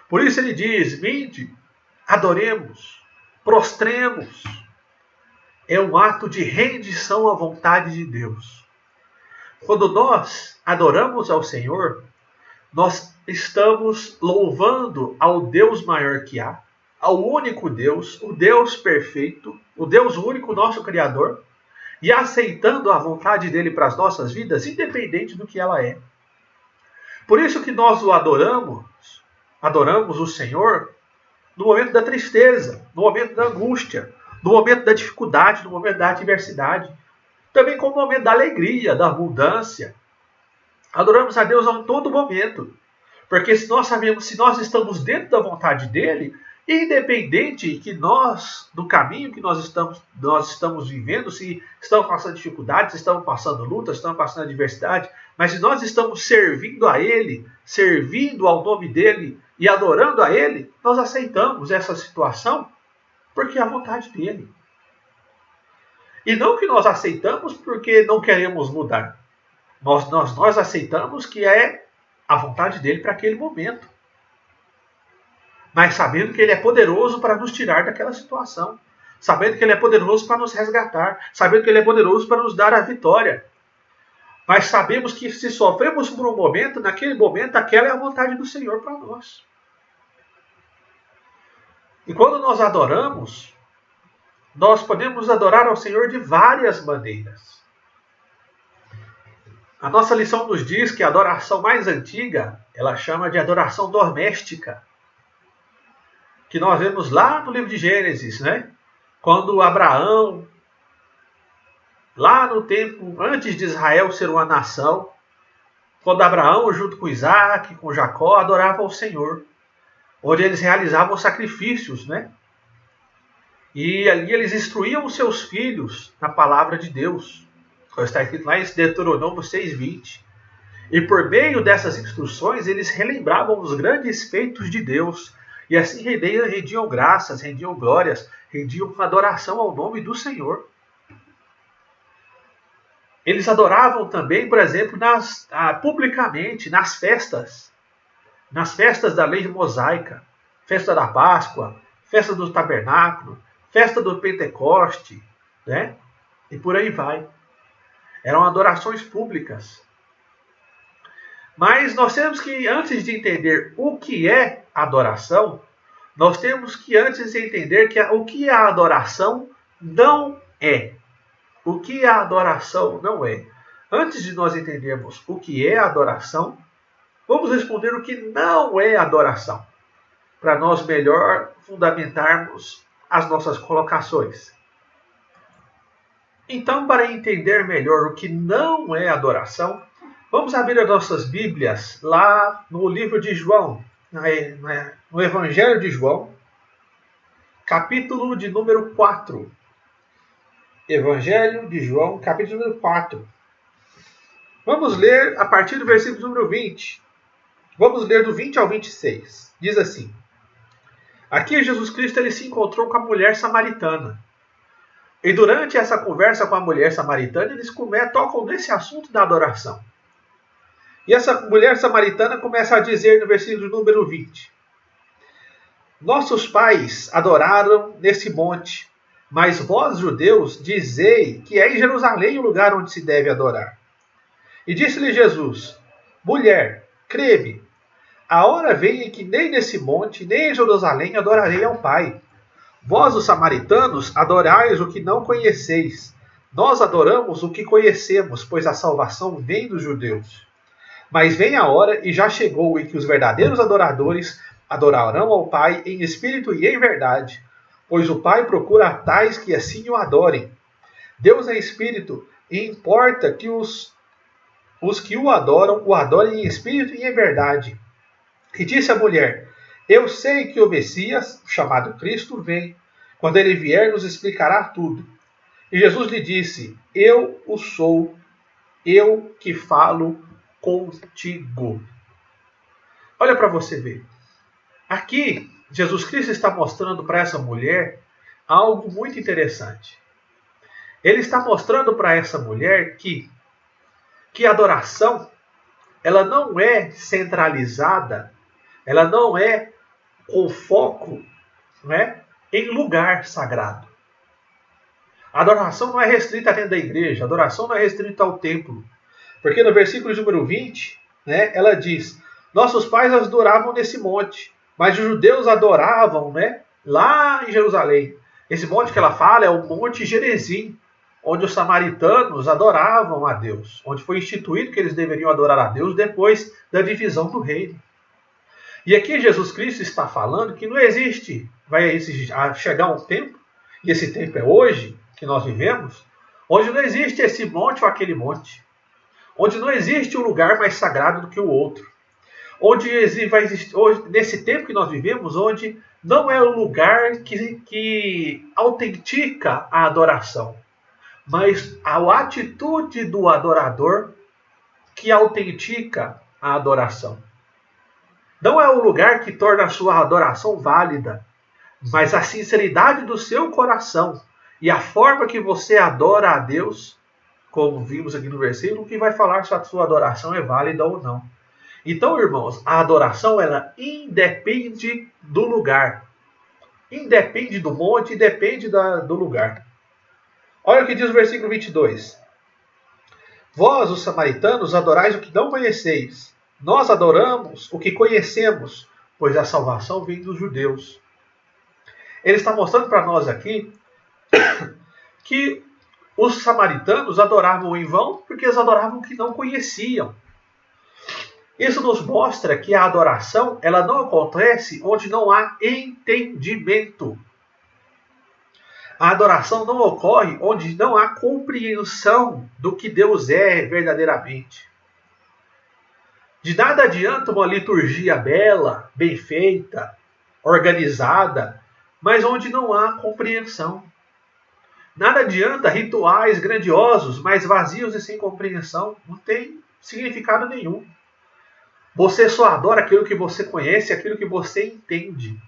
Por isso ele diz, vinde, adoremos, prostremos. É um ato de rendição à vontade de Deus. Quando nós adoramos ao Senhor, nós estamos louvando ao Deus maior que há, ao único Deus, o Deus perfeito, o Deus único, nosso Criador. e aceitando a vontade dele para as nossas vidas, independente do que ela é. Por isso que nós o adoramos o Senhor no momento da tristeza, no momento da angústia, no momento da dificuldade, no momento da adversidade, também como no momento da alegria, da abundância. Adoramos a Deus em todo momento, porque se nós sabemos, se nós estamos dentro da vontade dele, independente que nós, do caminho que nós estamos vivendo, se estamos passando dificuldades, se estamos passando lutas, se estamos passando adversidade, mas se nós estamos servindo a ele, servindo ao nome dele e adorando a ele, nós aceitamos essa situação porque é a vontade dele. E não que nós aceitamos porque não queremos mudar. Nós aceitamos que é a vontade dele para aquele momento. Mas sabendo que ele é poderoso para nos tirar daquela situação. Sabendo que ele é poderoso para nos resgatar. Sabendo que ele é poderoso para nos dar a vitória. Mas sabemos que se sofremos por um momento, naquele momento, aquela é a vontade do Senhor para nós. E quando nós adoramos, nós podemos adorar ao Senhor de várias maneiras. A nossa lição nos diz que a adoração mais antiga, ela chama de adoração doméstica. Que nós vemos lá no livro de Gênesis, né? Quando Abraão, lá no tempo antes de Israel ser uma nação, quando Abraão, junto com Isaac, com Jacó, adoravam ao Senhor, onde eles realizavam sacrifícios, né? E ali eles instruíam os seus filhos na palavra de Deus. Está escrito lá em Deuteronômio 6:20. E por meio dessas instruções, eles relembravam os grandes feitos de Deus. E assim rendiam graças, rendiam glórias, rendiam adoração ao nome do Senhor. Eles adoravam também, por exemplo, publicamente, nas festas da lei mosaica, festa da Páscoa, festa do tabernáculo, festa do Pentecoste, né? E por aí vai. Eram adorações públicas. Mas nós temos que, antes de entender o que é adoração, nós temos que antes entender o que a adoração não é. O que a adoração não é. Antes de nós entendermos o que é adoração, vamos responder o que não é adoração, para nós melhor fundamentarmos as nossas colocações. Então, para entender melhor o que não é adoração, vamos abrir as nossas Bíblias lá no livro de João, no Evangelho de João, capítulo de número 4. Evangelho de João, capítulo número 4. Vamos ler a partir do versículo número 20. Vamos ler do 20 ao 26. Diz assim: Aqui Jesus Cristo ele se encontrou com a mulher samaritana. E durante essa conversa com a mulher samaritana, eles tocam nesse assunto da adoração. E essa mulher samaritana começa a dizer no versículo número 20: Nossos pais adoraram nesse monte, mas vós, judeus, dizei que é em Jerusalém o lugar onde se deve adorar. E disse-lhe Jesus: Mulher, crê-me, a hora vem em que nem nesse monte, nem em Jerusalém adorarei ao Pai. Vós, os samaritanos, adorais o que não conheceis. Nós adoramos o que conhecemos, pois a salvação vem dos judeus. Mas vem a hora, e já chegou, em que os verdadeiros adoradores adorarão ao Pai em espírito e em verdade, pois o Pai procura tais que assim o adorem. Deus é espírito, e importa que os que o adorem em espírito e em verdade. E disse a mulher: Eu sei que o Messias, chamado Cristo, vem. Quando ele vier, nos explicará tudo. E Jesus lhe disse: Eu o sou, eu que falo contigo. Olha para você ver. Aqui, Jesus Cristo está mostrando para essa mulher algo muito interessante. Ele está mostrando para essa mulher que a adoração ela não é centralizada, ela não é com foco, né, em lugar sagrado. A adoração não é restrita dentro da igreja, a adoração não é restrita ao templo. Porque no versículo número 20, né, ela diz: Nossos pais adoravam nesse monte, mas os judeus adoravam, né, lá em Jerusalém. Esse monte que ela fala é o Monte Gerizim. onde os samaritanos adoravam a Deus, onde foi instituído que eles deveriam adorar a Deus depois da divisão do reino. E aqui Jesus Cristo está falando que não existe, vai chegar um tempo, e esse tempo é hoje, que nós vivemos, onde não existe esse monte ou aquele monte, onde não existe um lugar mais sagrado do que o outro, onde vai existir, hoje, nesse tempo que nós vivemos, onde não é o lugar que autentica a adoração, mas a atitude do adorador que autentica a adoração. Não é o lugar que torna a sua adoração válida, mas a sinceridade do seu coração e a forma que você adora a Deus, como vimos aqui no versículo, que vai falar se a sua adoração é válida ou não. Então, irmãos, a adoração ela independe do lugar. Independe do monte, depende do lugar. Olha o que diz o versículo 22. Vós, os samaritanos, adorais o que não conheceis. Nós adoramos o que conhecemos, pois a salvação vem dos judeus. Ele está mostrando para nós aqui que os samaritanos adoravam em vão porque eles adoravam o que não conheciam. Isso nos mostra que a adoração ela não acontece onde não há entendimento. A adoração não ocorre onde não há compreensão do que Deus é verdadeiramente. De nada adianta uma liturgia bela, bem feita, organizada, mas onde não há compreensão. Nada adianta rituais grandiosos, mas vazios e sem compreensão. Não tem significado nenhum. Você só adora aquilo que você conhece, aquilo que você entende.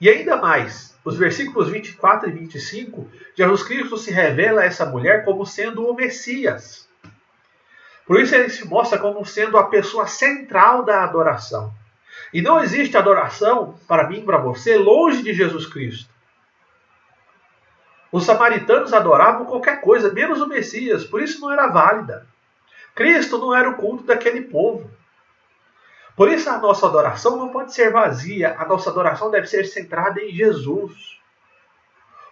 E ainda mais, os versículos 24 e 25, Jesus Cristo se revela a essa mulher como sendo o Messias. Por isso ele se mostra como sendo a pessoa central da adoração. E não existe adoração, para mim e para você, longe de Jesus Cristo. Os samaritanos adoravam qualquer coisa, menos o Messias, por isso não era válida. Cristo não era o culto daquele povo. Por isso a nossa adoração não pode ser vazia, a nossa adoração deve ser centrada em Jesus.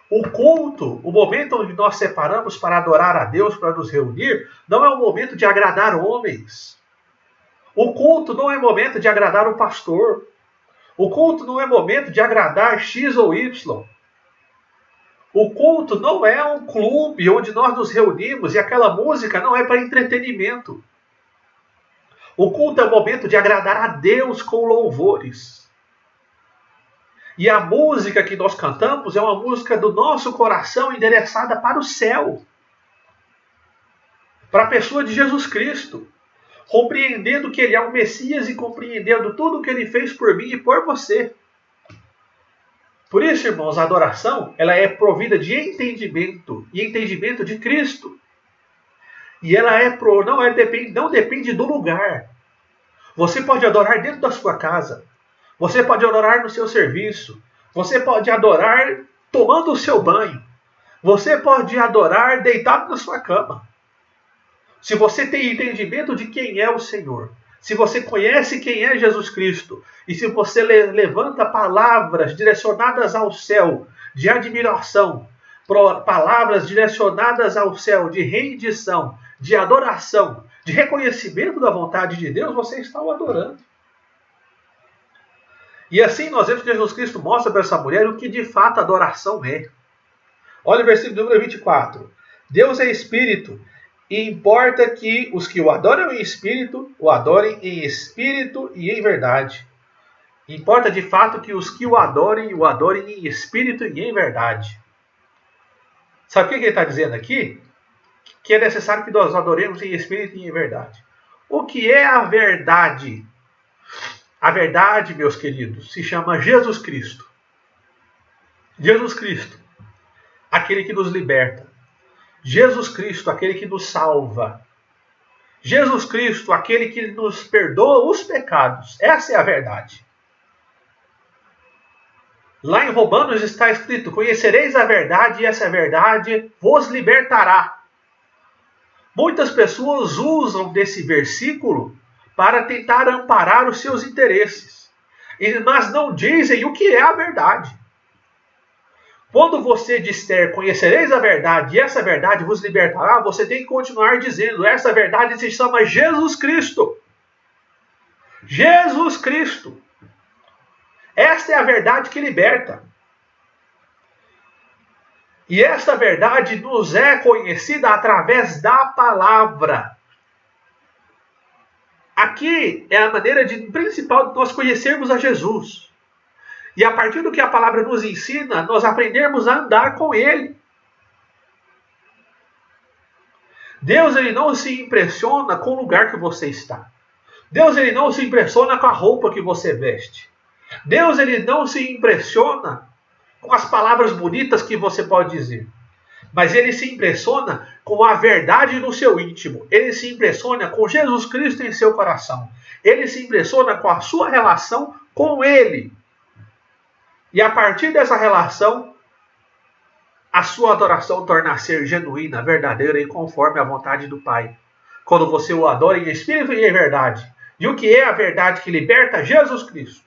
O culto, o momento onde nós separamos para adorar a Deus, para nos reunir, não é um momento de agradar homens. O culto não é momento de agradar o pastor. O culto não é momento de agradar X ou Y. O culto não é um clube onde nós nos reunimos e aquela música não é para entretenimento. O culto é o momento de agradar a Deus com louvores. E a música que nós cantamos é uma música do nosso coração endereçada para o céu. Para a pessoa de Jesus Cristo. Compreendendo que Ele é o Messias e compreendendo tudo o que Ele fez por mim e por você. Por isso, irmãos, a adoração ela é provida de entendimento. E entendimento de Cristo. E ela não depende do lugar. Você pode adorar dentro da sua casa. Você pode adorar no seu serviço. Você pode adorar tomando o seu banho. Você pode adorar deitado na sua cama. Se você tem entendimento de quem é o Senhor, se você conhece quem é Jesus Cristo, e se você levanta palavras direcionadas ao céu de admiração, palavras direcionadas ao céu de rendição, de adoração, de reconhecimento da vontade de Deus, você está o adorando. E assim nós vemos que Jesus Cristo mostra para essa mulher o que de fato a adoração é. Olha o versículo número 24. Deus é Espírito, e importa que os que o adoram em Espírito, o adorem em Espírito e em verdade. Importa de fato que os que o adorem em Espírito e em verdade. Sabe o que ele está dizendo aqui? Que é necessário que nós adoremos em Espírito e em verdade. O que é a verdade? A verdade, meus queridos, se chama Jesus Cristo. Jesus Cristo, aquele que nos liberta. Jesus Cristo, aquele que nos salva. Jesus Cristo, aquele que nos perdoa os pecados. Essa é a verdade. Lá em Romanos está escrito: conhecereis a verdade e essa verdade vos libertará. Muitas pessoas usam desse versículo para tentar amparar os seus interesses, mas não dizem o que é a verdade. Quando você disser, conhecereis a verdade, e essa verdade vos libertará, você tem que continuar dizendo, essa verdade se chama Jesus Cristo. Jesus Cristo. Esta é a verdade que liberta. E esta verdade nos é conhecida através da palavra. Aqui é a maneira principal de nós conhecermos a Jesus. E a partir do que a palavra nos ensina, nós aprendermos a andar com Ele. Deus ele não se impressiona com o lugar que você está. Deus ele não se impressiona com a roupa que você veste. Deus ele não se impressiona com as palavras bonitas que você pode dizer. Mas ele se impressiona com a verdade no seu íntimo. Ele se impressiona com Jesus Cristo em seu coração. Ele se impressiona com a sua relação com Ele. E a partir dessa relação, a sua adoração torna a ser genuína, verdadeira e conforme a vontade do Pai. Quando você o adora em espírito e em verdade. E o que é a verdade que liberta? Jesus Cristo.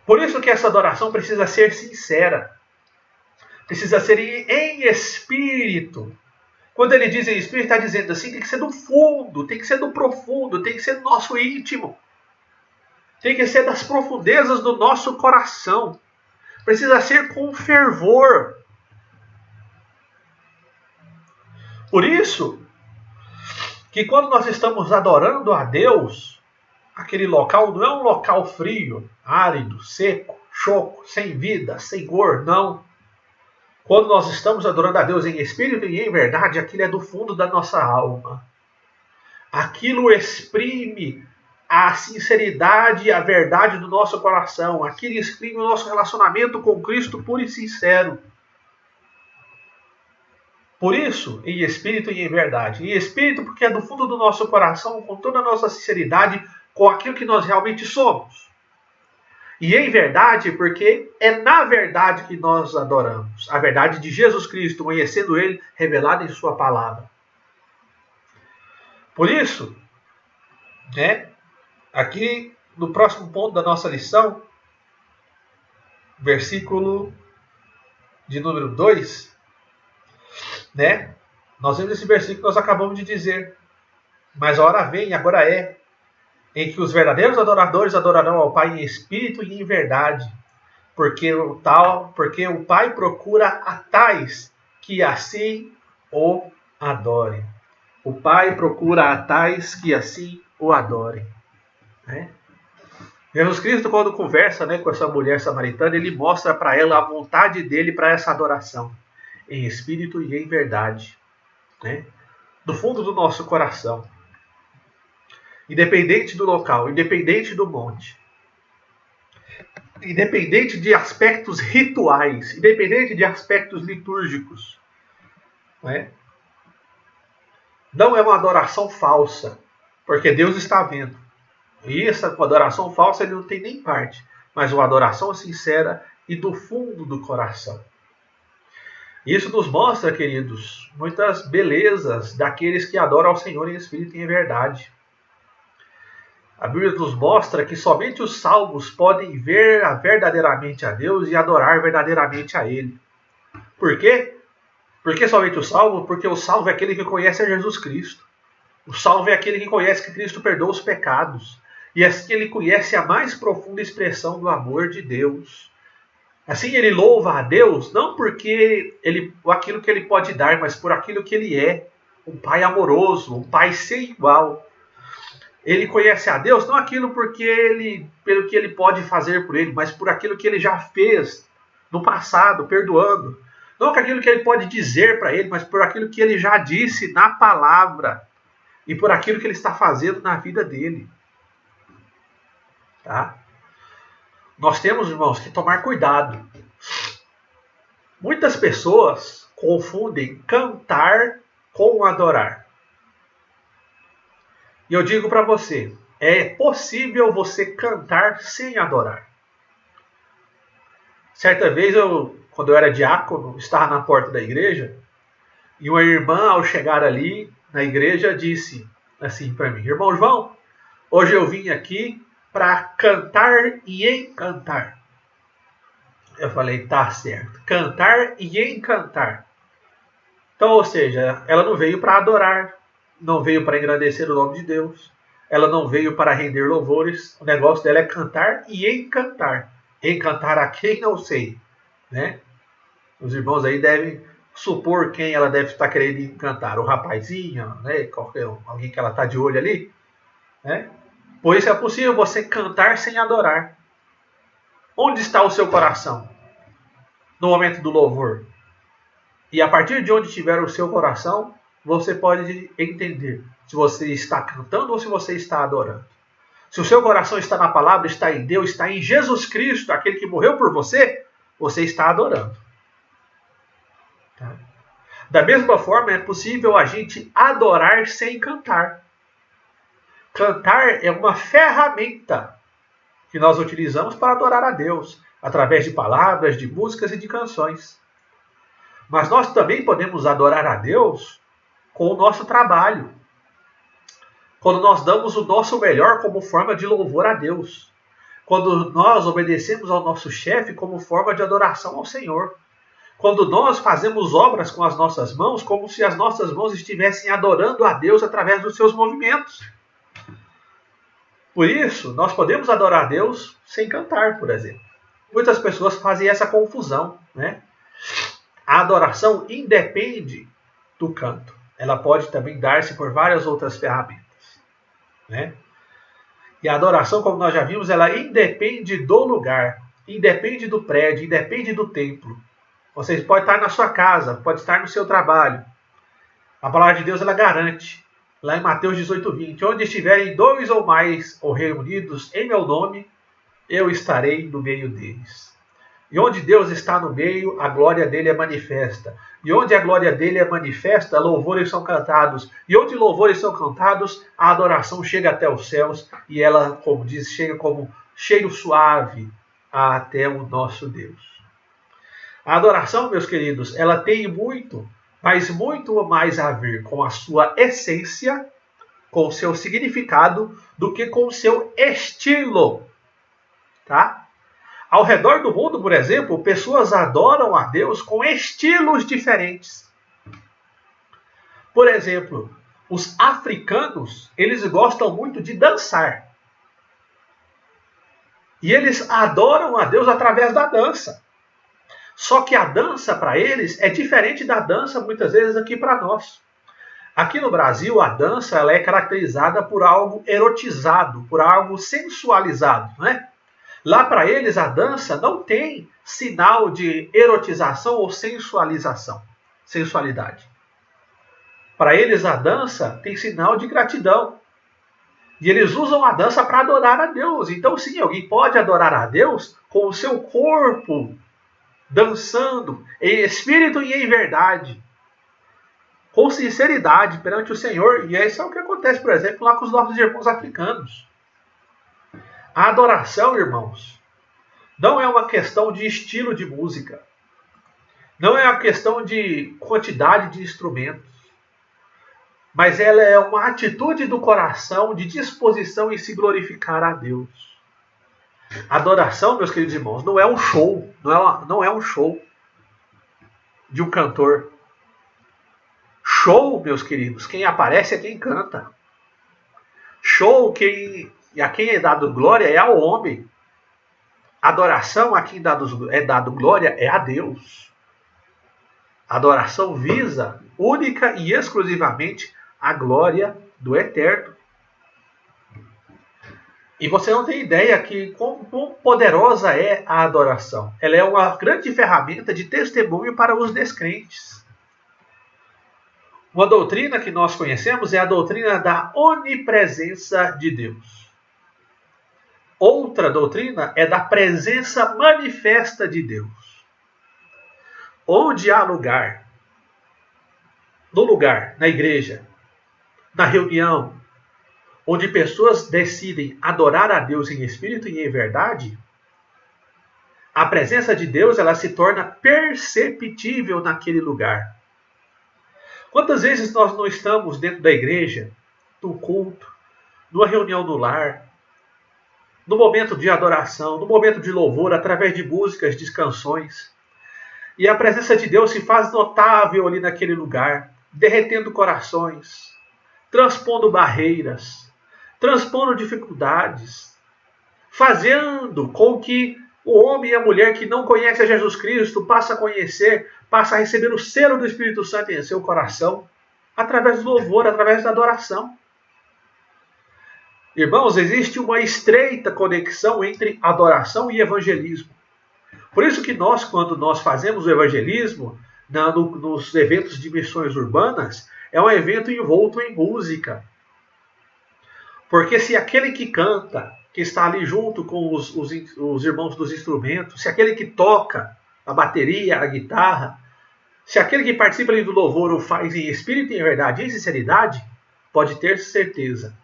Por isso que essa adoração precisa ser sincera. Precisa ser em espírito. Quando ele diz em espírito, está dizendo assim, tem que ser do fundo, tem que ser do profundo, tem que ser do nosso íntimo. Tem que ser das profundezas do nosso coração. Precisa ser com fervor. Por isso, que quando nós estamos adorando a Deus, aquele local não é um local frio, árido, seco, choco, sem vida, sem cor, não. Quando nós estamos adorando a Deus em espírito e em verdade, aquilo é do fundo da nossa alma. Aquilo exprime a sinceridade e a verdade do nosso coração. Aquilo exprime o nosso relacionamento com Cristo puro e sincero. Por isso, em espírito e em verdade. Em espírito, porque é do fundo do nosso coração, com toda a nossa sinceridade, com aquilo que nós realmente somos. E em verdade, porque é na verdade que nós adoramos. A verdade de Jesus Cristo, conhecendo Ele, revelada em Sua palavra. Por isso, aqui no próximo ponto da nossa lição, versículo de número 2, nós vemos esse versículo que nós acabamos de dizer. Mas a hora vem, agora é, em que os verdadeiros adoradores adorarão ao Pai em espírito e em verdade, porque o Pai procura a tais que assim o adorem. O Pai procura a tais que assim o adorem. Jesus Cristo, quando conversa com essa mulher samaritana, ele mostra para ela a vontade dele para essa adoração, em espírito e em verdade, do fundo do nosso coração. Independente do local, independente do monte, independente de aspectos rituais, independente de aspectos litúrgicos. Não é uma adoração falsa, porque Deus está vendo. E essa adoração falsa ele não tem nem parte, mas uma adoração sincera e do fundo do coração. Isso nos mostra, queridos, muitas belezas daqueles que adoram ao Senhor em espírito e em verdade. A Bíblia nos mostra que somente os salvos podem ver verdadeiramente a Deus e adorar verdadeiramente a Ele. Por quê? Por que somente o salvo? Porque o salvo é aquele que conhece a Jesus Cristo. O salvo é aquele que conhece que Cristo perdoa os pecados. E assim ele conhece a mais profunda expressão do amor de Deus. Assim ele louva a Deus, não porque aquilo que ele pode dar, mas por aquilo que ele é. Um Pai amoroso, um Pai sem igual. Ele conhece a Deus não aquilo pelo que ele pode fazer por ele, mas por aquilo que ele já fez no passado, perdoando. Não por aquilo que ele pode dizer para ele, mas por aquilo que ele já disse na palavra. E por aquilo que ele está fazendo na vida dele. Tá? Nós temos, irmãos, que tomar cuidado. Muitas pessoas confundem cantar com adorar. E eu digo para você, é possível você cantar sem adorar. Certa vez, quando eu era diácono, estava na porta da igreja, e uma irmã, ao chegar ali na igreja, disse assim para mim: Irmão João, hoje eu vim aqui para cantar e encantar. Eu falei, tá certo. Cantar e encantar. Então, ou seja, ela não veio para adorar, não veio para engrandecer o nome de Deus, ela não veio para render louvores. O negócio dela é cantar e encantar. Encantar a quem não sei, né? Os irmãos aí devem supor quem ela deve estar querendo encantar. O rapazinho, né? Alguém que ela está de olho ali, né? Por isso é possível você cantar sem adorar. Onde está o seu coração no momento do louvor? E a partir de onde estiver o seu coração, você pode entender se você está cantando ou se você está adorando. Se o seu coração está na palavra, está em Deus, está em Jesus Cristo, aquele que morreu por você, você está adorando. Tá? Da mesma forma, é possível a gente adorar sem cantar. Cantar é uma ferramenta que nós utilizamos para adorar a Deus, através de palavras, de músicas e de canções. Mas nós também podemos adorar a Deus com o nosso trabalho, quando nós damos o nosso melhor como forma de louvor a Deus, quando nós obedecemos ao nosso chefe como forma de adoração ao Senhor, quando nós fazemos obras com as nossas mãos como se as nossas mãos estivessem adorando a Deus através dos seus movimentos. Por isso, nós podemos adorar a Deus sem cantar, por exemplo. Muitas pessoas fazem essa confusão, né? A adoração independe do canto. Ela pode também dar-se por várias outras ferramentas, né? E a adoração, como nós já vimos, ela independe do lugar, independe do prédio, independe do templo. Você pode estar na sua casa, pode estar no seu trabalho. A palavra de Deus ela garante, lá em Mateus 18:20, onde estiverem 2 ou mais ou reunidos em meu nome, eu estarei no meio deles. E onde Deus está no meio, a glória dele é manifesta. E onde a glória dele é manifesta, louvores são cantados. E onde louvores são cantados, a adoração chega até os céus. E ela, como diz, chega como cheiro suave até o nosso Deus. A adoração, meus queridos, ela tem muito, mas muito mais a ver com a sua essência, com o seu significado, do que com o seu estilo. Tá? Ao redor do mundo, por exemplo, pessoas adoram a Deus com estilos diferentes. Por exemplo, os africanos, eles gostam muito de dançar. E eles adoram a Deus através da dança. Só que a dança para eles é diferente da dança muitas vezes aqui para nós. Aqui no Brasil, a dança ela é caracterizada por algo erotizado, por algo sensualizado, né? Lá para eles, a dança não tem sinal de erotização ou sensualização, sensualidade. Para eles, a dança tem sinal de gratidão. E eles usam a dança para adorar a Deus. Então, sim, alguém pode adorar a Deus com o seu corpo dançando em espírito e em verdade, com sinceridade perante o Senhor. E isso é o que acontece, por exemplo, lá com os nossos irmãos africanos. A adoração, irmãos, não é uma questão de estilo de música. Não é uma questão de quantidade de instrumentos. Mas ela é uma atitude do coração de disposição em se glorificar a Deus. Adoração, meus queridos irmãos, não é um show. Não é um show de um cantor. Show, meus queridos, quem aparece é quem canta. Show, a quem é dado glória é ao homem. Adoração a quem é dado glória é a Deus. Adoração visa única e exclusivamente a glória do Eterno. E você não tem ideia que quão poderosa é a adoração. Ela é uma grande ferramenta de testemunho para os descrentes. Uma doutrina que nós conhecemos é a doutrina da onipresença de Deus. Outra doutrina é da presença manifesta de Deus. Onde há lugar, no lugar, na igreja, na reunião, onde pessoas decidem adorar a Deus em espírito e em verdade, a presença de Deus ela se torna perceptível naquele lugar. Quantas vezes nós não estamos dentro da igreja, no culto, numa reunião no lar, no momento de adoração, no momento de louvor, através de músicas, de canções. E a presença de Deus se faz notável ali naquele lugar, derretendo corações, transpondo barreiras, transpondo dificuldades, fazendo com que o homem e a mulher que não conhecem a Jesus Cristo passe a conhecer, passe a receber o selo do Espírito Santo em seu coração, através do louvor, através da adoração. Irmãos, existe uma estreita conexão entre adoração e evangelismo. Por isso que nós, quando nós fazemos o evangelismo, nos eventos de missões urbanas, é um evento envolto em música. Porque se aquele que canta, que está ali junto com os irmãos dos instrumentos, se aquele que toca a bateria, a guitarra, se aquele que participa ali do louvor o faz em espírito e em verdade, em sinceridade, pode ter certeza.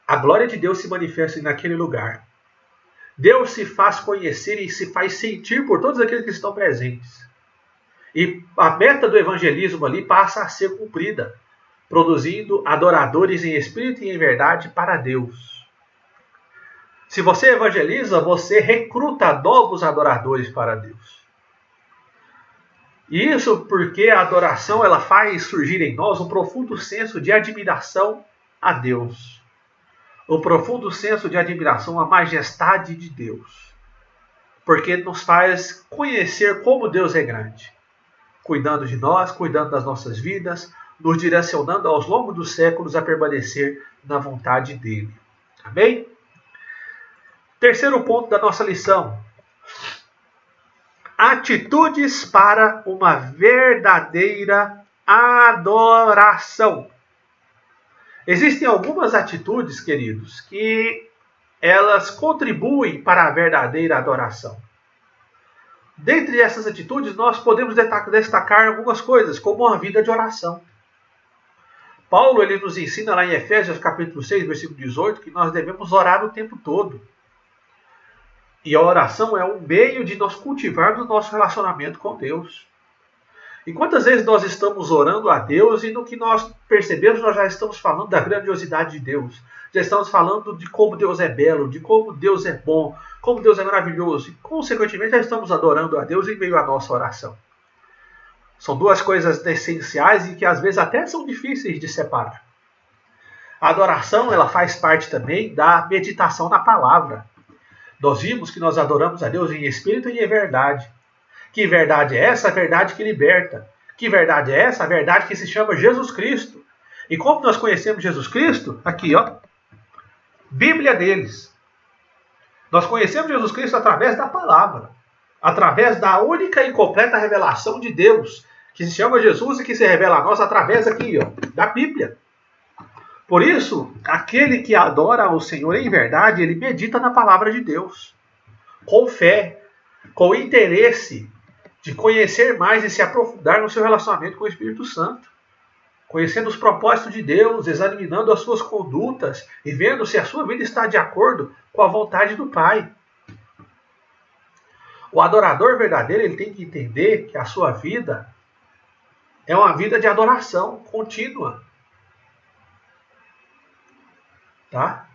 A glória de Deus se manifesta naquele lugar. Deus se faz conhecer e se faz sentir por todos aqueles que estão presentes. E a meta do evangelismo ali passa a ser cumprida, produzindo adoradores em espírito e em verdade para Deus. Se você evangeliza, você recruta novos adoradores para Deus. E isso porque a adoração ela faz surgir em nós um profundo senso de admiração a Deus. Um profundo senso de admiração à majestade de Deus. Porque nos faz conhecer como Deus é grande. Cuidando de nós, cuidando das nossas vidas, nos direcionando aos longos dos séculos a permanecer na vontade dele. Amém? Terceiro ponto da nossa lição. Atitudes para uma verdadeira adoração. Existem algumas atitudes, queridos, que elas contribuem para a verdadeira adoração. Dentre essas atitudes, nós podemos destacar algumas coisas, como uma vida de oração. Paulo ele nos ensina lá em Efésios capítulo 6, versículo 18, que nós devemos orar o tempo todo. E a oração é um meio de nós cultivarmos o nosso relacionamento com Deus. E quantas vezes nós estamos orando a Deus e no que nós percebemos nós já estamos falando da grandiosidade de Deus. Já estamos falando de como Deus é belo, de como Deus é bom, como Deus é maravilhoso. E consequentemente já estamos adorando a Deus em meio à nossa oração. São duas coisas essenciais e que às vezes até são difíceis de separar. A adoração ela faz parte também da meditação na palavra. Nós vimos que nós adoramos a Deus em espírito e em verdade. Que verdade é essa? A verdade que liberta. Que verdade é essa? A verdade que se chama Jesus Cristo. E como nós conhecemos Jesus Cristo? Aqui, ó. Bíblia deles. Nós conhecemos Jesus Cristo através da palavra. Através da única e completa revelação de Deus. Que se chama Jesus e que se revela a nós através aqui, ó, da Bíblia. Por isso, aquele que adora ao Senhor em verdade, ele medita na palavra de Deus. Com fé, com interesse de conhecer mais e se aprofundar no seu relacionamento com o Espírito Santo. Conhecendo os propósitos de Deus, examinando as suas condutas e vendo se a sua vida está de acordo com a vontade do Pai. O adorador verdadeiro ele tem que entender que a sua vida é uma vida de adoração contínua. Tá?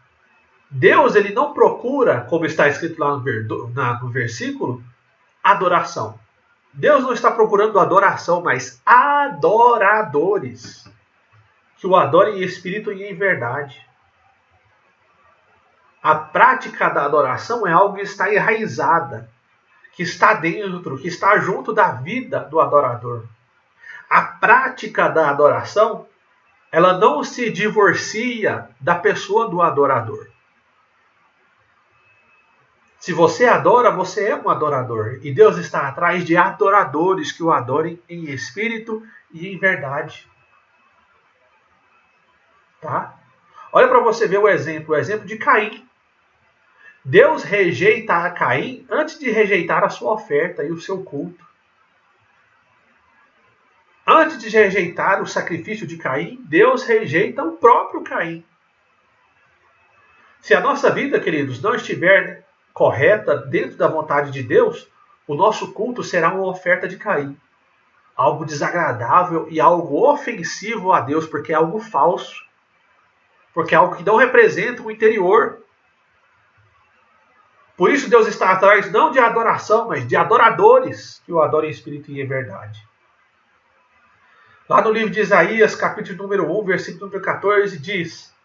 Deus ele não procura, como está escrito lá no versículo, adoração. Deus não está procurando adoração, mas adoradores. Que o adorem em espírito e em verdade. A prática da adoração é algo que está enraizada, que está dentro, que está junto da vida do adorador. A prática da adoração, ela não se divorcia da pessoa do adorador. Se você adora, você é um adorador. E Deus está atrás de adoradores que o adorem em espírito e em verdade. Tá? Olha para você ver o exemplo de Caim. Deus rejeita a Caim antes de rejeitar a sua oferta e o seu culto. Antes de rejeitar o sacrifício de Caim, Deus rejeita o próprio Caim. Se a nossa vida, queridos, não estiver correta dentro da vontade de Deus, o nosso culto será uma oferta de Caim. Algo desagradável e algo ofensivo a Deus, porque é algo falso. Porque é algo que não representa o interior. Por isso Deus está atrás não de adoração, mas de adoradores que o adorem em espírito e em verdade. Lá no livro de Isaías, capítulo número 1, versículo número 14, diz: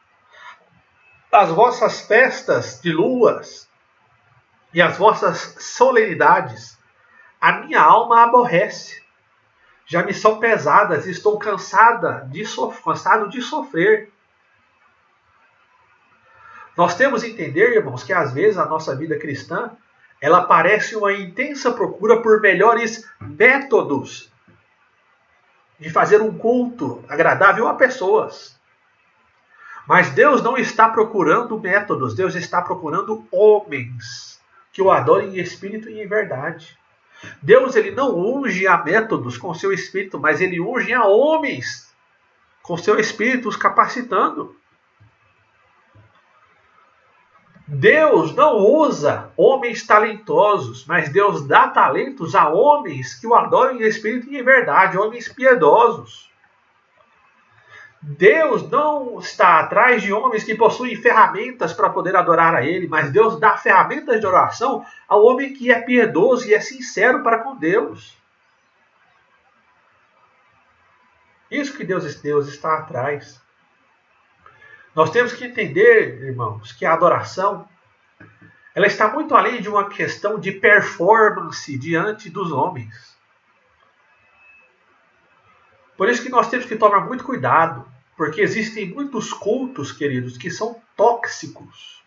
as vossas festas de luas e as vossas solenidades, a minha alma aborrece. Já me são pesadas e estou cansado de sofrer. Nós temos que entender, irmãos, que às vezes a nossa vida cristã, ela parece uma intensa procura por melhores métodos de fazer um culto agradável a pessoas. Mas Deus não está procurando métodos, Deus está procurando homens que o adorem em espírito e em verdade. Deus ele não unge a métodos com seu espírito, mas ele unge a homens com seu espírito, os capacitando. Deus não usa homens talentosos, mas Deus dá talentos a homens que o adoram em espírito e em verdade, homens piedosos. Deus não está atrás de homens que possuem ferramentas para poder adorar a Ele, mas Deus dá ferramentas de oração ao homem que é piedoso e é sincero para com Deus. Isso que Deus está atrás. Nós temos que entender, irmãos, que a adoração ela está muito além de uma questão de performance diante dos homens. Por isso que nós temos que tomar muito cuidado, porque existem muitos cultos, queridos, que são tóxicos.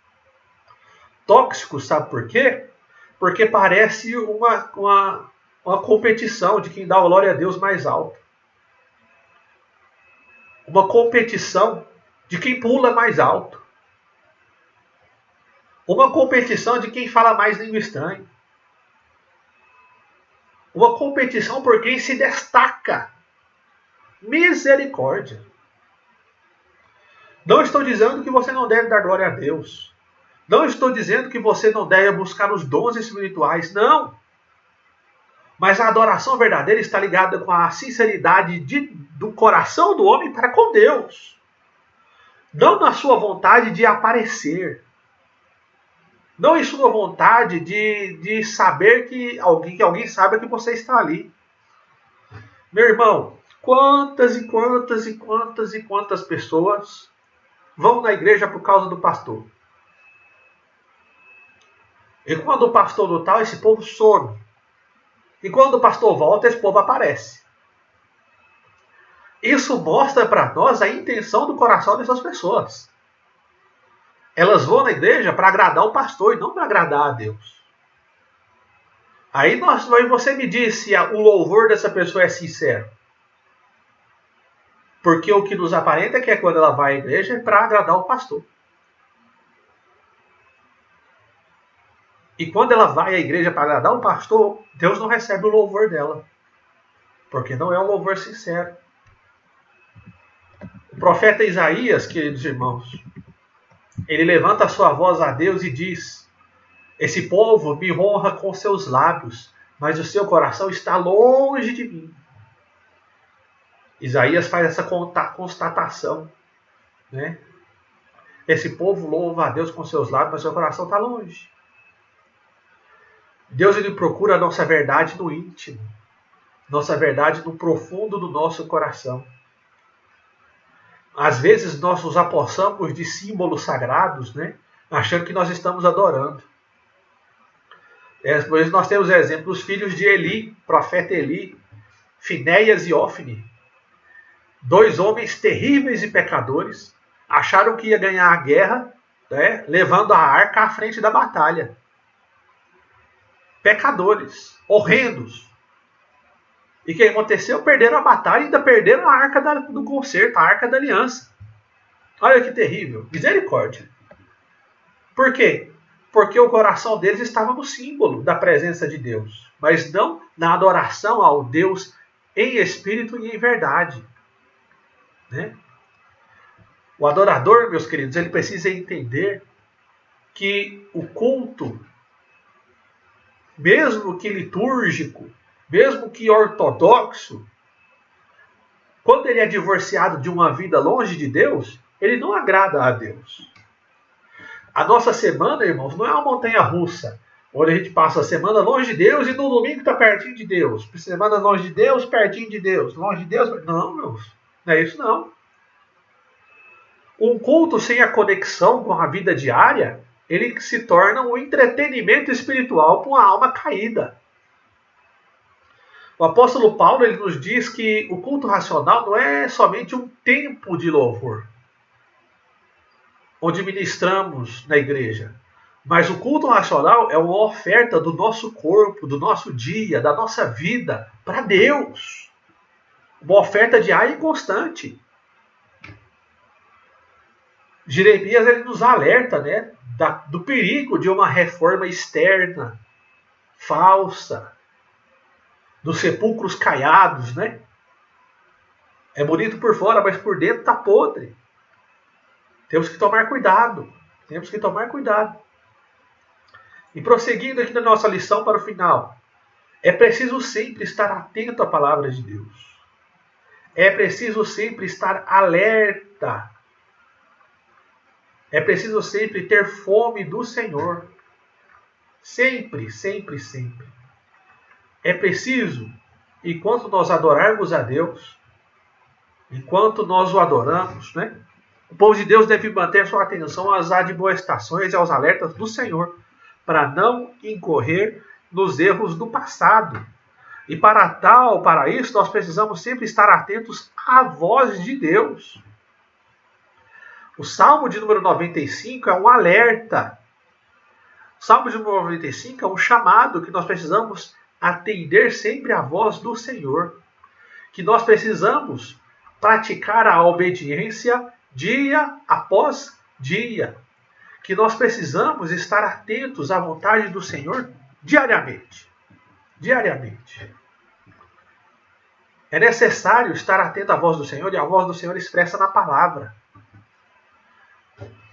Tóxicos, sabe por quê? Porque parece uma competição de quem dá a glória a Deus mais alto. Uma competição de quem pula mais alto. Uma competição de quem fala mais língua estranha. Uma competição por quem se destaca. Misericórdia. Não estou dizendo que você não deve dar glória a Deus. Não estou dizendo que você não deve buscar os dons espirituais. Não. Mas a adoração verdadeira está ligada com a sinceridade do coração do homem para com Deus. Não na sua vontade de aparecer. Não em sua vontade de saber que alguém saiba que você está ali. Meu irmão, quantas e quantas e quantas e quantas pessoas vão na igreja por causa do pastor? E quando o pastor não está, esse povo some. E quando o pastor volta, esse povo aparece. Isso mostra para nós a intenção do coração dessas pessoas. Elas vão na igreja para agradar o pastor e não para agradar a Deus. Aí você me diz se o louvor dessa pessoa é sincero. Porque o que nos aparenta é que quando ela vai à igreja é para agradar o pastor. E quando ela vai à igreja para agradar o pastor, Deus não recebe o louvor dela. Porque não é um louvor sincero. O profeta Isaías, queridos irmãos, ele levanta a sua voz a Deus e diz: esse povo me honra com seus lábios, mas o seu coração está longe de mim. Isaías faz essa constatação, né? Esse povo louva a Deus com seus lábios, mas seu coração está longe. Deus ele procura a nossa verdade no íntimo, nossa verdade no profundo do nosso coração. Às vezes nós nos apossamos de símbolos sagrados, né? Achando que nós estamos adorando. Por isso nós temos exemplo dos filhos de Eli, profeta Eli, Finéias e Ofni. 2 homens terríveis e pecadores, acharam que ia ganhar a guerra, né, levando a arca à frente da batalha. Pecadores, horrendos. E o que aconteceu? Perderam a batalha e ainda perderam a arca do concerto, a arca da aliança. Olha que terrível. Misericórdia. Por quê? Porque o coração deles estava no símbolo da presença de Deus, mas não na adoração ao Deus em espírito e em verdade. Né? O adorador, meus queridos, ele precisa entender que o culto, mesmo que litúrgico, mesmo que ortodoxo, quando ele é divorciado de uma vida longe de Deus, ele não agrada a Deus. A nossa semana, irmãos, não é uma montanha russa, onde a gente passa a semana longe de Deus e no domingo está pertinho de Deus. Semana longe de Deus, pertinho de Deus. Longe de Deus. Não, meus. Não é isso não. Um culto sem a conexão com a vida diária, ele se torna um entretenimento espiritual para uma alma caída. O apóstolo Paulo ele nos diz que o culto racional não é somente um tempo de louvor, onde ministramos na igreja. Mas o culto racional é uma oferta do nosso corpo, do nosso dia, da nossa vida para Deus. Uma oferta diária e constante. Jeremias ele nos alerta, né, do perigo de uma reforma externa, falsa, dos sepulcros caiados, né? É bonito por fora, mas por dentro está podre. Temos que tomar cuidado. Temos que tomar cuidado. E prosseguindo aqui na nossa lição para o final, é preciso sempre estar atento à palavra de Deus. É preciso sempre estar alerta. É preciso sempre ter fome do Senhor. Sempre, sempre, sempre. É preciso, enquanto nós adorarmos a Deus, enquanto nós o adoramos, né? O povo de Deus deve manter sua atenção às admoestações e aos alertas do Senhor, para não incorrer nos erros do passado. E para isso, nós precisamos sempre estar atentos à voz de Deus. O Salmo de número 95 é um alerta. O Salmo de número 95 é um chamado que nós precisamos atender sempre à voz do Senhor. Que nós precisamos praticar a obediência dia após dia. Que nós precisamos estar atentos à vontade do Senhor diariamente. Diariamente. É necessário estar atento à voz do Senhor e a voz do Senhor expressa na palavra.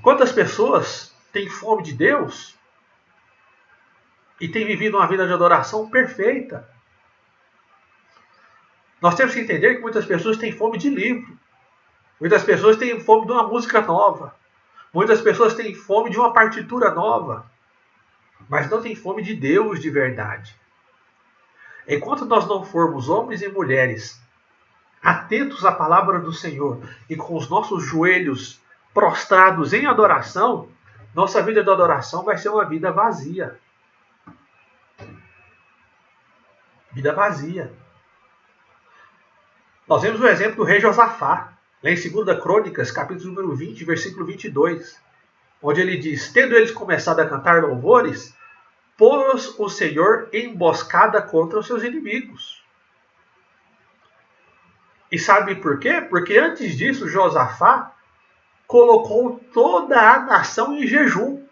Quantas pessoas têm fome de Deus e têm vivido uma vida de adoração perfeita? Nós temos que entender que muitas pessoas têm fome de livro. Muitas pessoas têm fome de uma música nova. Muitas pessoas têm fome de uma partitura nova. Mas não têm fome de Deus de verdade. Enquanto nós não formos homens e mulheres atentos à palavra do Senhor e com os nossos joelhos prostrados em adoração, nossa vida de adoração vai ser uma vida vazia. Vida vazia. Nós vemos o exemplo do rei Josafá, lá em 2 Crônicas, capítulo número 20, versículo 22, onde ele diz: tendo eles começado a cantar louvores, pôs o Senhor emboscada contra os seus inimigos. E sabe por quê? Porque antes disso, Josafá colocou toda a nação em jejum.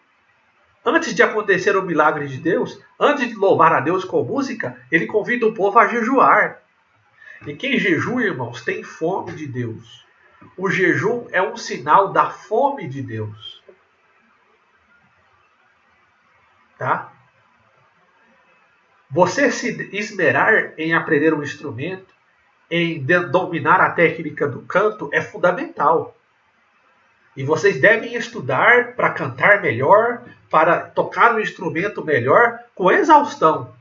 Antes de acontecer o milagre de Deus, antes de louvar a Deus com música, ele convida o povo a jejuar. E quem jejua, irmãos, tem fome de Deus. O jejum é um sinal da fome de Deus. Tá? Você se esmerar em aprender um instrumento, em dominar a técnica do canto, é fundamental. E vocês devem estudar para cantar melhor, para tocar um instrumento melhor, com exaustão.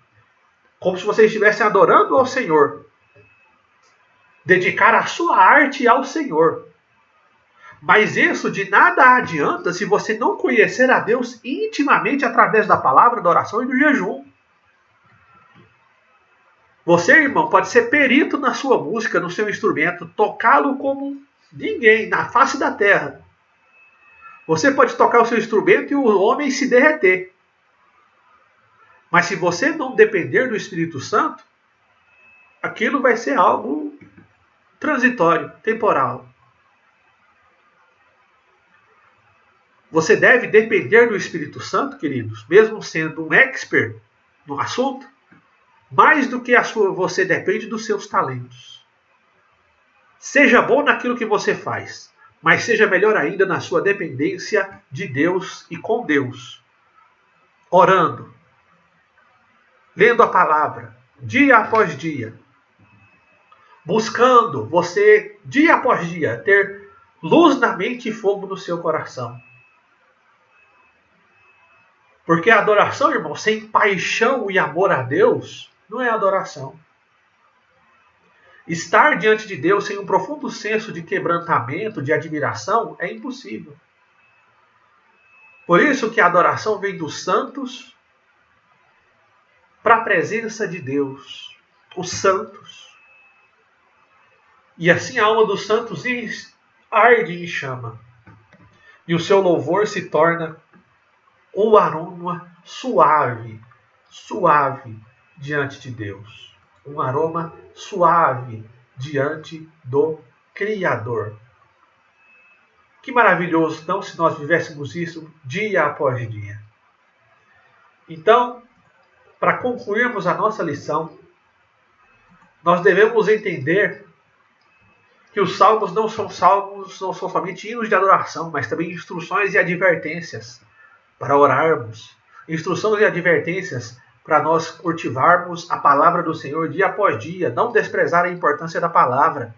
Como se vocês estivessem adorando ao Senhor. Dedicar a sua arte ao Senhor. Mas isso de nada adianta se você não conhecer a Deus intimamente através da palavra, da oração e do jejum. Você, irmão, pode ser perito na sua música, no seu instrumento, tocá-lo como ninguém na face da terra. Você pode tocar o seu instrumento e o homem se derreter. Mas se você não depender do Espírito Santo, aquilo vai ser algo transitório, temporal. Você deve depender do Espírito Santo, queridos, mesmo sendo um expert no assunto, mais do que você depende dos seus talentos. Seja bom naquilo que você faz, mas seja melhor ainda na sua dependência de Deus e com Deus. Orando, lendo a palavra, dia após dia. Buscando você, dia após dia, ter luz na mente e fogo no seu coração. Porque a adoração, irmão, sem paixão e amor a Deus, não é adoração. Estar diante de Deus sem um profundo senso de quebrantamento, de admiração, é impossível. Por isso que a adoração vem dos santos para a presença de Deus, os santos. E assim a alma dos santos arde em chama. E o seu louvor se torna um aroma suave, suave diante de Deus. Um aroma suave diante do Criador. Que maravilhoso, não, se nós vivêssemos isso dia após dia. Então, para concluirmos a nossa lição, nós devemos entender que os salmos não são somente hinos de adoração, mas também instruções e advertências para orarmos, instruções e advertências para nós cultivarmos a palavra do Senhor dia após dia, não desprezar a importância da palavra.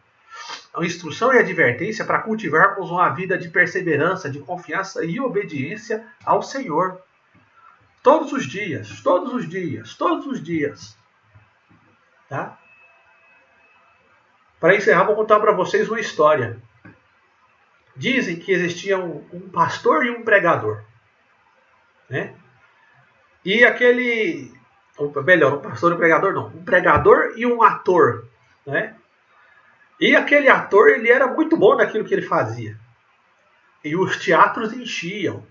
A instrução e advertência para cultivarmos uma vida de perseverança, de confiança e obediência ao Senhor. Todos os dias, todos os dias, todos os dias. Tá? Para encerrar, vou contar para vocês uma história. Dizem que existia um pastor e um pregador. Né? E um pastor e um pregador não, um pregador e um ator. Né? E aquele ator, ele era muito bom naquilo que ele fazia. E os teatros enchiam.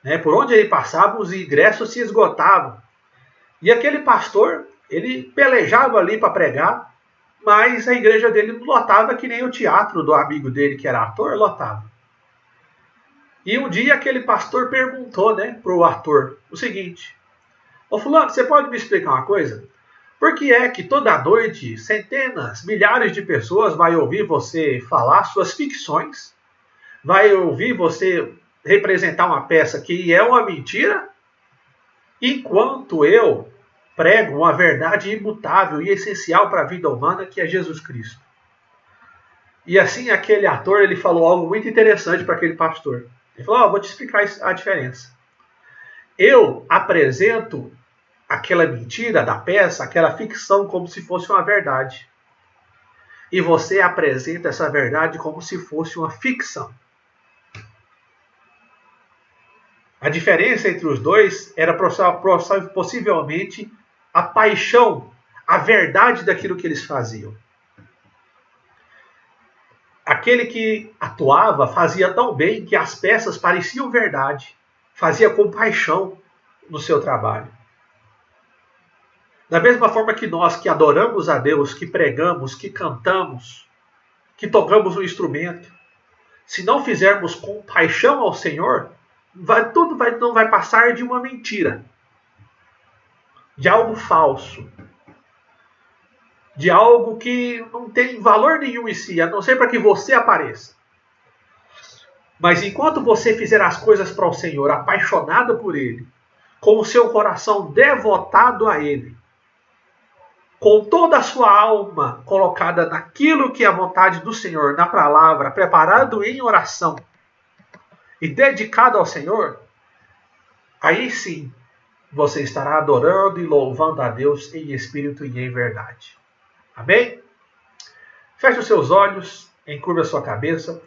Né? Por onde ele passava, os ingressos se esgotavam. E aquele pastor, ele pelejava ali para pregar, mas a igreja dele não lotava que nem o teatro do amigo dele, que era ator, lotava. E um dia aquele pastor perguntou, né, para o ator o seguinte: ô fulano, você pode me explicar uma coisa? Por que é que toda noite centenas, milhares de pessoas vai ouvir você falar suas ficções, vai ouvir você representar uma peça que é uma mentira, enquanto eu prego uma verdade imutável e essencial para a vida humana, que é Jesus Cristo? E assim aquele ator, ele falou algo muito interessante para aquele pastor. Ele falou: vou te explicar a diferença. Eu apresento aquela mentira da peça, aquela ficção, como se fosse uma verdade. E você apresenta essa verdade como se fosse uma ficção. A diferença entre os dois era possivelmente a paixão, a verdade daquilo que eles faziam. Aquele que atuava fazia tão bem que as peças pareciam verdade, fazia com paixão no seu trabalho. Da mesma forma que nós que adoramos a Deus, que pregamos, que cantamos, que tocamos um instrumento, se não fizermos com paixão ao Senhor, não vai passar de uma mentira, de algo falso, de algo que não tem valor nenhum em si, a não ser para que você apareça. Mas enquanto você fizer as coisas para o Senhor, apaixonado por Ele, com o seu coração devotado a Ele, com toda a sua alma colocada naquilo que é a vontade do Senhor, na palavra, preparado em oração e dedicado ao Senhor, aí sim você estará adorando e louvando a Deus em espírito e em verdade. Amém? Feche os seus olhos, encurva a sua cabeça.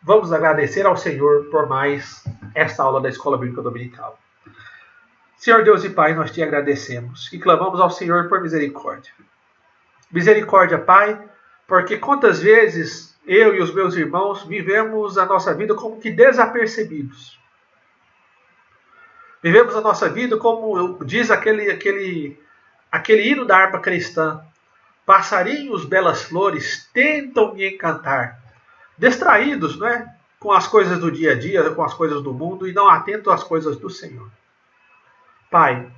Vamos agradecer ao Senhor por mais esta aula da Escola Bíblica Dominical. Senhor Deus e Pai, nós te agradecemos e clamamos ao Senhor por misericórdia. Misericórdia, Pai, porque quantas vezes eu e os meus irmãos vivemos a nossa vida como que desapercebidos. Vivemos a nossa vida como diz aquele hino da harpa cristã: passarinhos, belas flores, tentam me encantar. Distraídos, não é? Com as coisas do dia a dia, com as coisas do mundo, e não atentos às coisas do Senhor. Pai,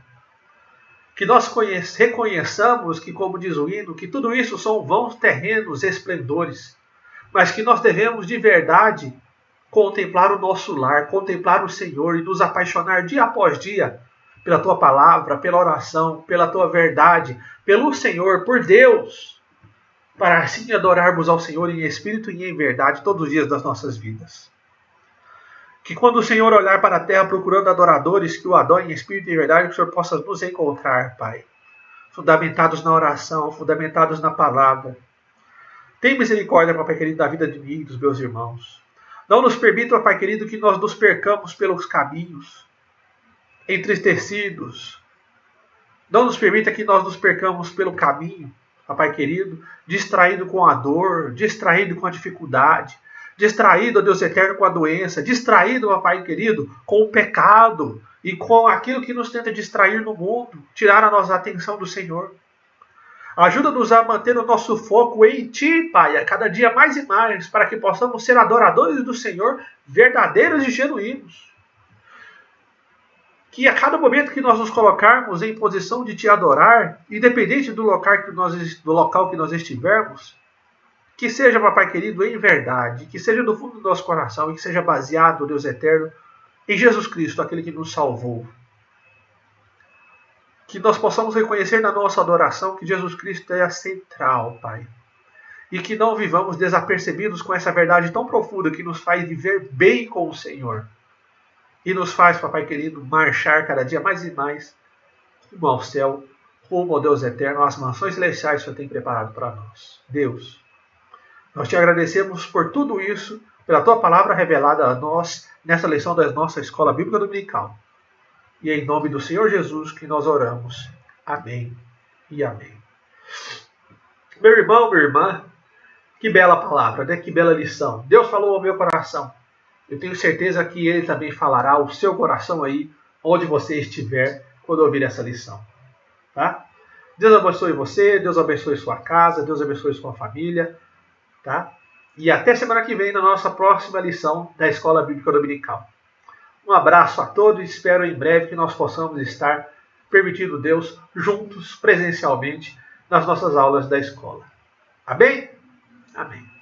que nós reconheçamos que, como diz o hino, que tudo isso são vãos terrenos esplendores, mas que nós devemos de verdade contemplar o nosso lar, contemplar o Senhor e nos apaixonar dia após dia pela Tua palavra, pela oração, pela Tua verdade, pelo Senhor, por Deus, para assim adorarmos ao Senhor em espírito e em verdade todos os dias das nossas vidas. Que quando o Senhor olhar para a terra procurando adoradores que o adorem em espírito e verdade, que o Senhor possa nos encontrar, Pai. Fundamentados na oração, fundamentados na palavra. Tem misericórdia, Pai querido, da vida de mim e dos meus irmãos. Não nos permita, Pai querido, que nós nos percamos pelos caminhos, entristecidos. Não nos permita que nós nos percamos pelo caminho, Pai querido, distraído com a dor, distraído com a dificuldade, distraído, ó Deus eterno, com a doença, distraído, ó Pai querido, com o pecado e com aquilo que nos tenta distrair no mundo, tirar a nossa atenção do Senhor. Ajuda-nos a manter o nosso foco em Ti, Pai, a cada dia mais e mais, para que possamos ser adoradores do Senhor, verdadeiros e genuínos. Que a cada momento que nós nos colocarmos em posição de Te adorar, independente do local que nós estivermos, que seja, Papai querido, em verdade, que seja do fundo do nosso coração e que seja baseado, Deus eterno, em Jesus Cristo, aquele que nos salvou. Que nós possamos reconhecer na nossa adoração que Jesus Cristo é a central, Pai. E que não vivamos desapercebidos com essa verdade tão profunda que nos faz viver bem com o Senhor. E nos faz, Papai querido, marchar cada dia mais e mais rumo ao céu, rumo ao Deus eterno, às mansões celestiais que o Senhor tem preparado para nós. Deus, nós te agradecemos por tudo isso, pela tua palavra revelada a nós nessa lição da nossa escola bíblica dominical. E é em nome do Senhor Jesus que nós oramos. Amém e amém. Meu irmão, minha irmã, que bela palavra, né? Que bela lição. Deus falou ao meu coração. Eu tenho certeza que Ele também falará ao seu coração aí, onde você estiver, quando ouvir essa lição. Tá? Deus abençoe você, Deus abençoe sua casa, Deus abençoe sua família. Tá? E até semana que vem na nossa próxima lição da Escola Bíblica Dominical. Um abraço a todos e espero em breve que nós possamos estar, permitindo Deus, juntos, presencialmente, nas nossas aulas da escola. Amém? Amém.